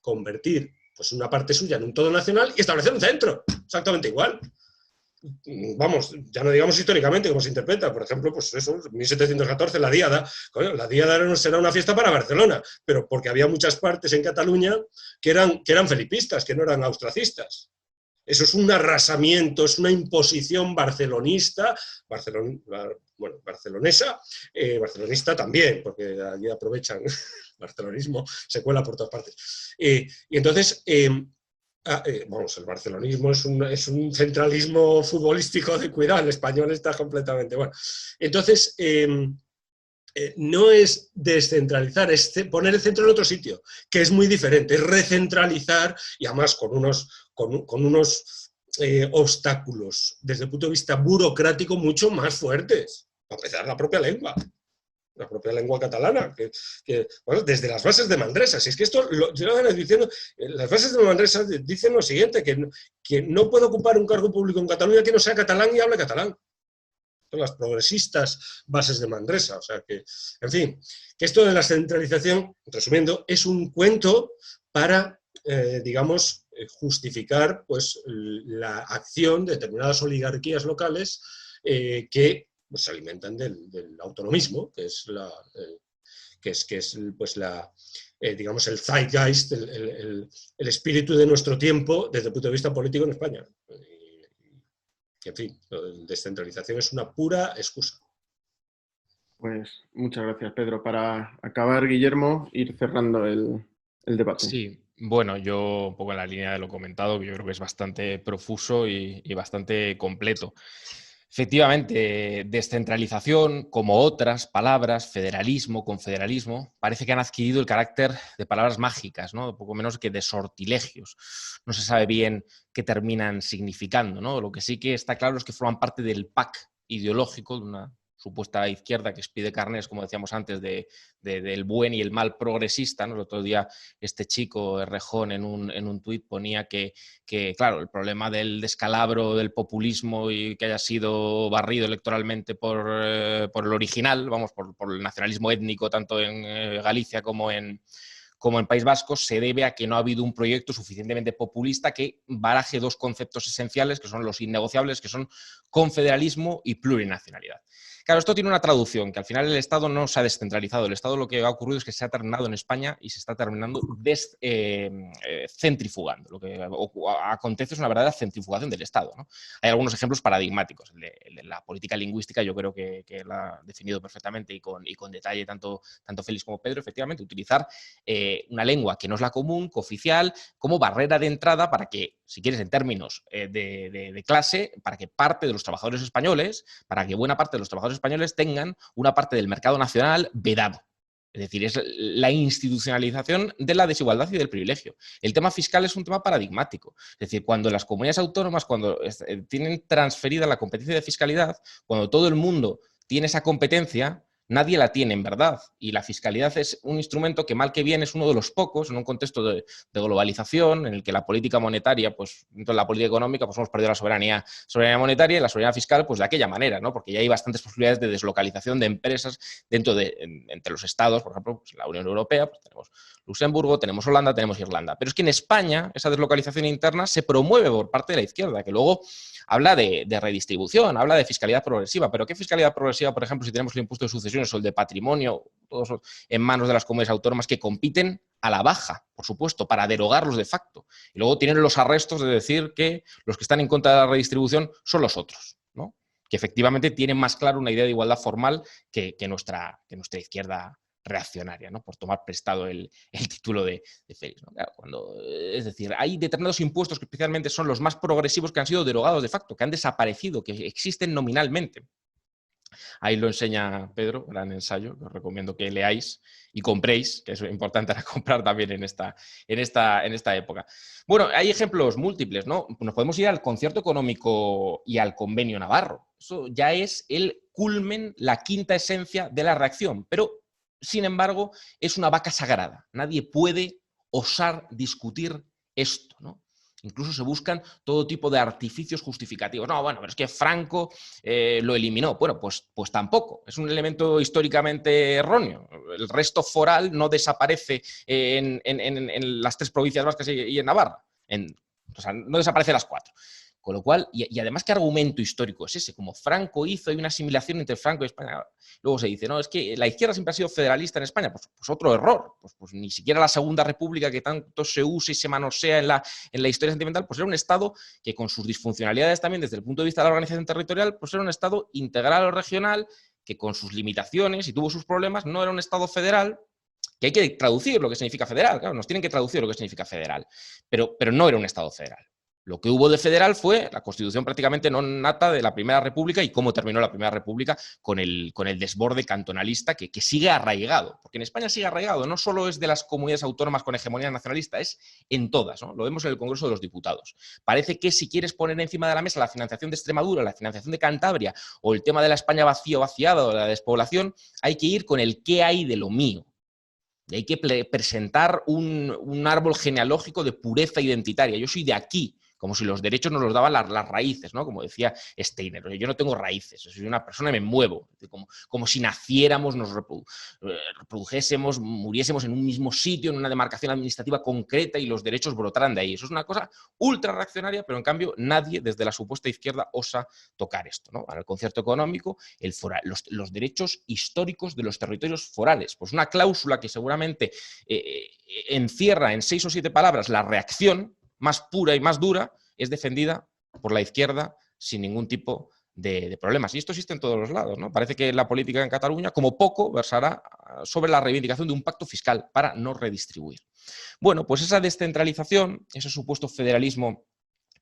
convertir pues, una parte suya en un todo nacional y establecer un centro, exactamente igual. Vamos, ya no digamos históricamente cómo se interpreta, por ejemplo, pues eso, 1714, la Diada. Coño, la Diada no será una fiesta para Barcelona, pero porque había muchas partes en Cataluña que eran felipistas, que no eran austracistas. Eso es un arrasamiento, es una imposición barcelonista, barcelonesa, barcelonista también, porque allí aprovechan el barcelonismo, se cuela por todas partes. Y entonces... el barcelonismo es un centralismo futbolístico de cuidado, el español está completamente... Bueno, entonces, no es descentralizar, es poner el centro en otro sitio, que es muy diferente, es recentralizar y además con unos obstáculos desde el punto de vista burocrático mucho más fuertes, a empezar la propia lengua catalana, bueno, desde las bases de Manresa. Si es que esto, diciendo, las bases de Manresa dicen lo siguiente, que no puede ocupar un cargo público en Cataluña que no sea catalán y hable catalán. Son las progresistas bases de Manresa. O sea que, en fin, que esto de la centralización, resumiendo, es un cuento para, digamos, justificar pues, la acción de determinadas oligarquías locales que pues, se alimentan del autonomismo, que es digamos, el zeitgeist, el espíritu de nuestro tiempo desde el punto de vista político en España. Y en fin, la descentralización es una pura excusa. Pues muchas gracias, Pedro. Para acabar, Guillermo, ir cerrando el debate. Sí, bueno, yo un poco en la línea de lo comentado, que yo creo que es bastante profuso y bastante completo. Efectivamente, descentralización, como otras palabras, federalismo, confederalismo, parece que han adquirido el carácter de palabras mágicas, ¿no? Poco menos que de sortilegios. No se sabe bien qué terminan significando, ¿no? Lo que sí que está claro es que forman parte del pack ideológico de una supuesta izquierda que expide carnés, como decíamos antes, del buen y el mal progresista, ¿no? El otro día este chico, Errejón, en un tuit ponía que, claro, el problema del descalabro, del populismo y que haya sido barrido electoralmente por el original, vamos, por el nacionalismo étnico, tanto en Galicia como en País Vasco, se debe a que no ha habido un proyecto suficientemente populista que baraje dos conceptos esenciales, que son los innegociables, que son confederalismo y plurinacionalidad. Claro, esto tiene una traducción, que al final el Estado no se ha descentralizado. El Estado lo que ha ocurrido es que se ha terminado en España y se está terminando centrifugando. Lo que acontece es una verdadera centrifugación del Estado, ¿no? Hay algunos ejemplos paradigmáticos. El de la política lingüística yo creo que la ha definido perfectamente y con detalle tanto Félix como Pedro. Efectivamente, utilizar una lengua que no es la común, cooficial, como barrera de entrada para que, si quieres, en términos de clase, para que parte de los trabajadores españoles, para que buena parte de los trabajadores españoles tengan una parte del mercado nacional vedado. Es decir, es la institucionalización de la desigualdad y del privilegio. El tema fiscal es un tema paradigmático. Es decir, cuando las comunidades autónomas, cuando tienen transferida la competencia de fiscalidad, cuando todo el mundo tiene esa competencia, nadie la tiene en verdad. Y la fiscalidad es un instrumento que, mal que bien, es uno de los pocos en un contexto de globalización en el que la política monetaria, pues dentro de la política económica, pues hemos perdido la soberanía monetaria y la soberanía fiscal, pues de aquella manera, ¿no? Porque ya hay bastantes posibilidades de deslocalización de empresas entre los estados, por ejemplo, pues, la Unión Europea, pues tenemos Luxemburgo, tenemos Holanda, tenemos Irlanda. Pero es que en España esa deslocalización interna se promueve por parte de la izquierda, que luego habla de redistribución, habla de fiscalidad progresiva. ¿Pero qué fiscalidad progresiva, por ejemplo, si tenemos el impuesto de sucesiones o el de patrimonio, todos en manos de las comunidades autónomas que compiten a la baja, por supuesto, para derogarlos de facto? Y luego tienen los arrestos de decir que los que están en contra de la redistribución son los otros, ¿no? Que efectivamente tienen más claro una idea de igualdad formal que nuestra izquierda reaccionaria, ¿no? Por tomar prestado el título de Félix, ¿no? Claro, es decir, hay determinados impuestos que especialmente son los más progresivos que han sido derogados de facto, que han desaparecido, que existen nominalmente. Ahí lo enseña Pedro, gran ensayo, que os recomiendo que leáis y compréis, que es importante ahora comprar también en esta época. Bueno, hay ejemplos múltiples, ¿no? Nos podemos ir al concierto económico y al convenio navarro. Eso ya es el culmen, la quinta esencia de la reacción, pero sin embargo es una vaca sagrada. Nadie puede osar discutir esto, ¿no? Incluso se buscan todo tipo de artificios justificativos. No, bueno, pero es que Franco lo eliminó. Bueno, pues tampoco. Es un elemento históricamente erróneo. El resto foral no desaparece en las 3 provincias vascas y en Navarra. O sea, no desaparece las 4. Con lo cual, y además, ¿qué argumento histórico es ese? Como Franco hizo, hay una asimilación entre Franco y España. Luego se dice, no, es que la izquierda siempre ha sido federalista en España. Pues otro error. Pues ni siquiera la Segunda República, que tanto se usa y se manosea en la historia sentimental, pues era un Estado que con sus disfuncionalidades también desde el punto de vista de la organización territorial, pues era un Estado integral o regional, que con sus limitaciones y tuvo sus problemas, no era un Estado federal, que hay que traducir lo que significa federal. Claro, nos tienen que traducir lo que significa federal. Pero no era un Estado federal. Lo que hubo de federal fue la constitución prácticamente non nata de la Primera República y cómo terminó la Primera República con el desborde cantonalista que sigue arraigado. Porque en España sigue arraigado, no solo es de las comunidades autónomas con hegemonía nacionalista, es en todas, ¿no? Lo vemos en el Congreso de los Diputados. Parece que si quieres poner encima de la mesa la financiación de Extremadura, la financiación de Cantabria o el tema de la España vacía o vaciada o de la despoblación, hay que ir con el qué hay de lo mío. Y hay que presentar un árbol genealógico de pureza identitaria. Yo soy de aquí, como si los derechos nos los daban las raíces, ¿no? Como decía Steiner, yo no tengo raíces, soy una persona y me muevo, como si naciéramos, nos reprodujésemos, muriésemos en un mismo sitio, en una demarcación administrativa concreta y los derechos brotaran de ahí. Eso es una cosa ultra reaccionaria, pero en cambio nadie desde la supuesta izquierda osa tocar esto, ¿no? Para el concierto económico, los derechos históricos de los territorios forales. Pues una cláusula que seguramente encierra en 6 o 7 palabras la reacción más pura y más dura, es defendida por la izquierda sin ningún tipo de problemas. Y esto existe en todos los lados, ¿no? Parece que la política en Cataluña, como poco, versará sobre la reivindicación de un pacto fiscal para no redistribuir. Bueno, pues esa descentralización, ese supuesto federalismo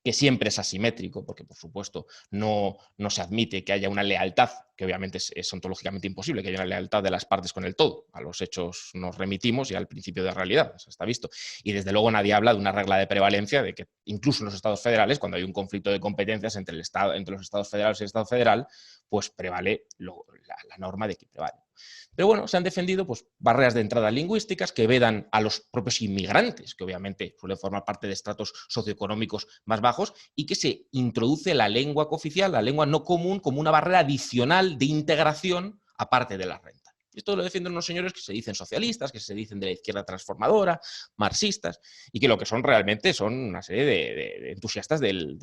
que siempre es asimétrico, porque por supuesto no se admite que haya una lealtad, que obviamente es ontológicamente imposible, que haya una lealtad de las partes con el todo. A los hechos nos remitimos y al principio de realidad, eso está visto. Y desde luego nadie habla de una regla de prevalencia, de que incluso en los estados federales, cuando hay un conflicto de competencias entre los estados federales y el Estado federal, pues prevalece la norma de que prevale. Pero bueno, se han defendido pues, barreras de entrada lingüísticas que vedan a los propios inmigrantes, que obviamente suelen formar parte de estratos socioeconómicos más bajos, y que se introduce la lengua cooficial, la lengua no común, como una barrera adicional de integración aparte de la renta. Esto lo defienden unos señores que se dicen socialistas, que se dicen de la izquierda transformadora, marxistas, y que lo que son realmente son una serie de entusiastas del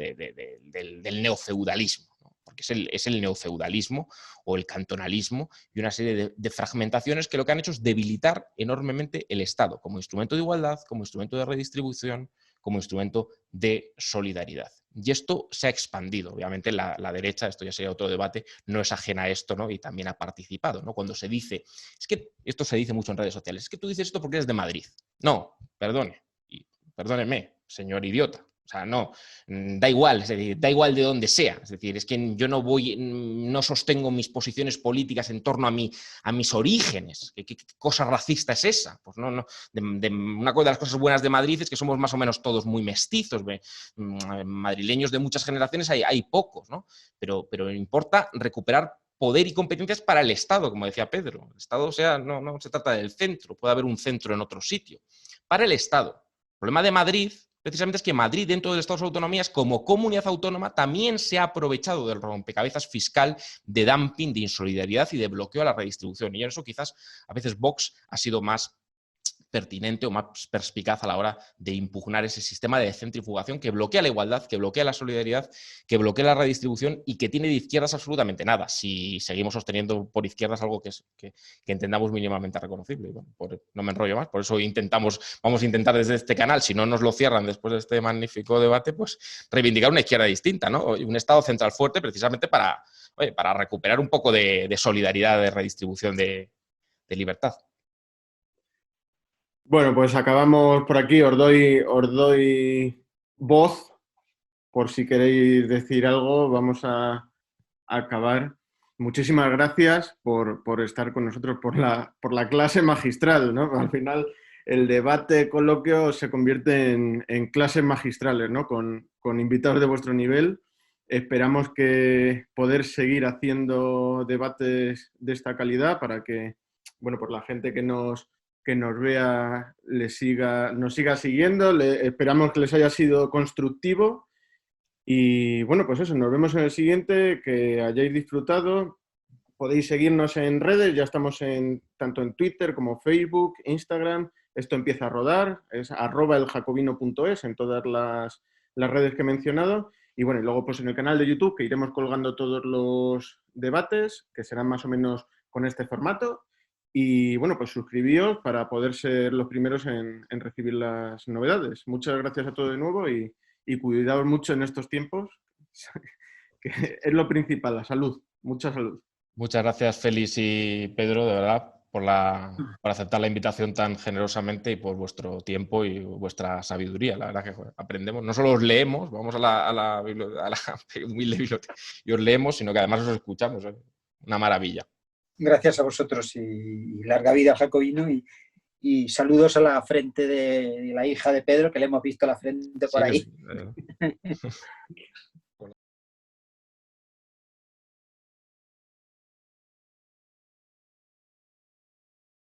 neofeudalismo. Porque es el neofeudalismo o el cantonalismo y una serie de fragmentaciones que lo que han hecho es debilitar enormemente el Estado como instrumento de igualdad, como instrumento de redistribución, como instrumento de solidaridad. Y esto se ha expandido. Obviamente la derecha, esto ya sería otro debate, no es ajena a esto, ¿no? Y también ha participado, ¿no? Cuando se dice, es que esto se dice mucho en redes sociales, es que tú dices esto porque eres de Madrid. No, perdóneme, señor idiota. O sea, no, da igual, es decir, da igual de dónde sea. Es decir, es que yo no sostengo mis posiciones políticas en torno a mis orígenes. ¿Qué cosa racista es esa? Pues no. Una de las cosas buenas de Madrid es que somos más o menos todos muy mestizos. Madrileños de muchas generaciones hay pocos, ¿no? Pero importa recuperar poder y competencias para el Estado, como decía Pedro. El Estado, o sea, no se trata del centro, puede haber un centro en otro sitio. Para el Estado. El problema de Madrid precisamente es que Madrid, dentro del Estado de Autonomías, como comunidad autónoma, también se ha aprovechado del rompecabezas fiscal de dumping, de insolidaridad y de bloqueo a la redistribución. Y en eso quizás a veces Vox ha sido más pertinente o más perspicaz a la hora de impugnar ese sistema de centrifugación que bloquea la igualdad, que bloquea la solidaridad, que bloquea la redistribución y que tiene de izquierdas absolutamente nada, si seguimos sosteniendo por izquierdas algo que entendamos mínimamente reconocible. Y bueno, no me enrollo más, por eso vamos a intentar desde este canal, si no nos lo cierran después de este magnífico debate, pues reivindicar una izquierda distinta, ¿no? Un Estado central fuerte precisamente para recuperar un poco de solidaridad, de redistribución, de libertad. Bueno, pues acabamos por aquí. Os doy voz por si queréis decir algo. Vamos a acabar. Muchísimas gracias por estar con nosotros, por la clase magistral, ¿no? Al final el debate coloquio se convierte en clases magistrales, ¿no? Con invitados de vuestro nivel. Esperamos que poder seguir haciendo debates de esta calidad para que, bueno, pues la gente que nos vea nos siga siguiendo. Esperamos que les haya sido constructivo. Y bueno, pues eso, nos vemos en el siguiente, que hayáis disfrutado. Podéis seguirnos en redes, ya estamos tanto en Twitter como Facebook, Instagram. Esto empieza a rodar, es @eljacobino.es en todas las redes que he mencionado. Y bueno, y luego pues en el canal de YouTube, que iremos colgando todos los debates, que serán más o menos con este formato. Y bueno, pues suscribíos para poder ser los primeros en recibir las novedades. Muchas gracias a todos de nuevo y cuidaos mucho en estos tiempos, que es lo principal, la salud. Mucha salud. Muchas gracias, Félix y Pedro, de verdad, por aceptar la invitación tan generosamente y por vuestro tiempo y vuestra sabiduría. La verdad que aprendemos, no solo os leemos, vamos a la humilde biblioteca y os leemos, sino que además os escuchamos. Una maravilla. Gracias a vosotros y larga vida al Jacobino y saludos a la frente de la hija de Pedro, que le hemos visto la frente por ahí. Sí.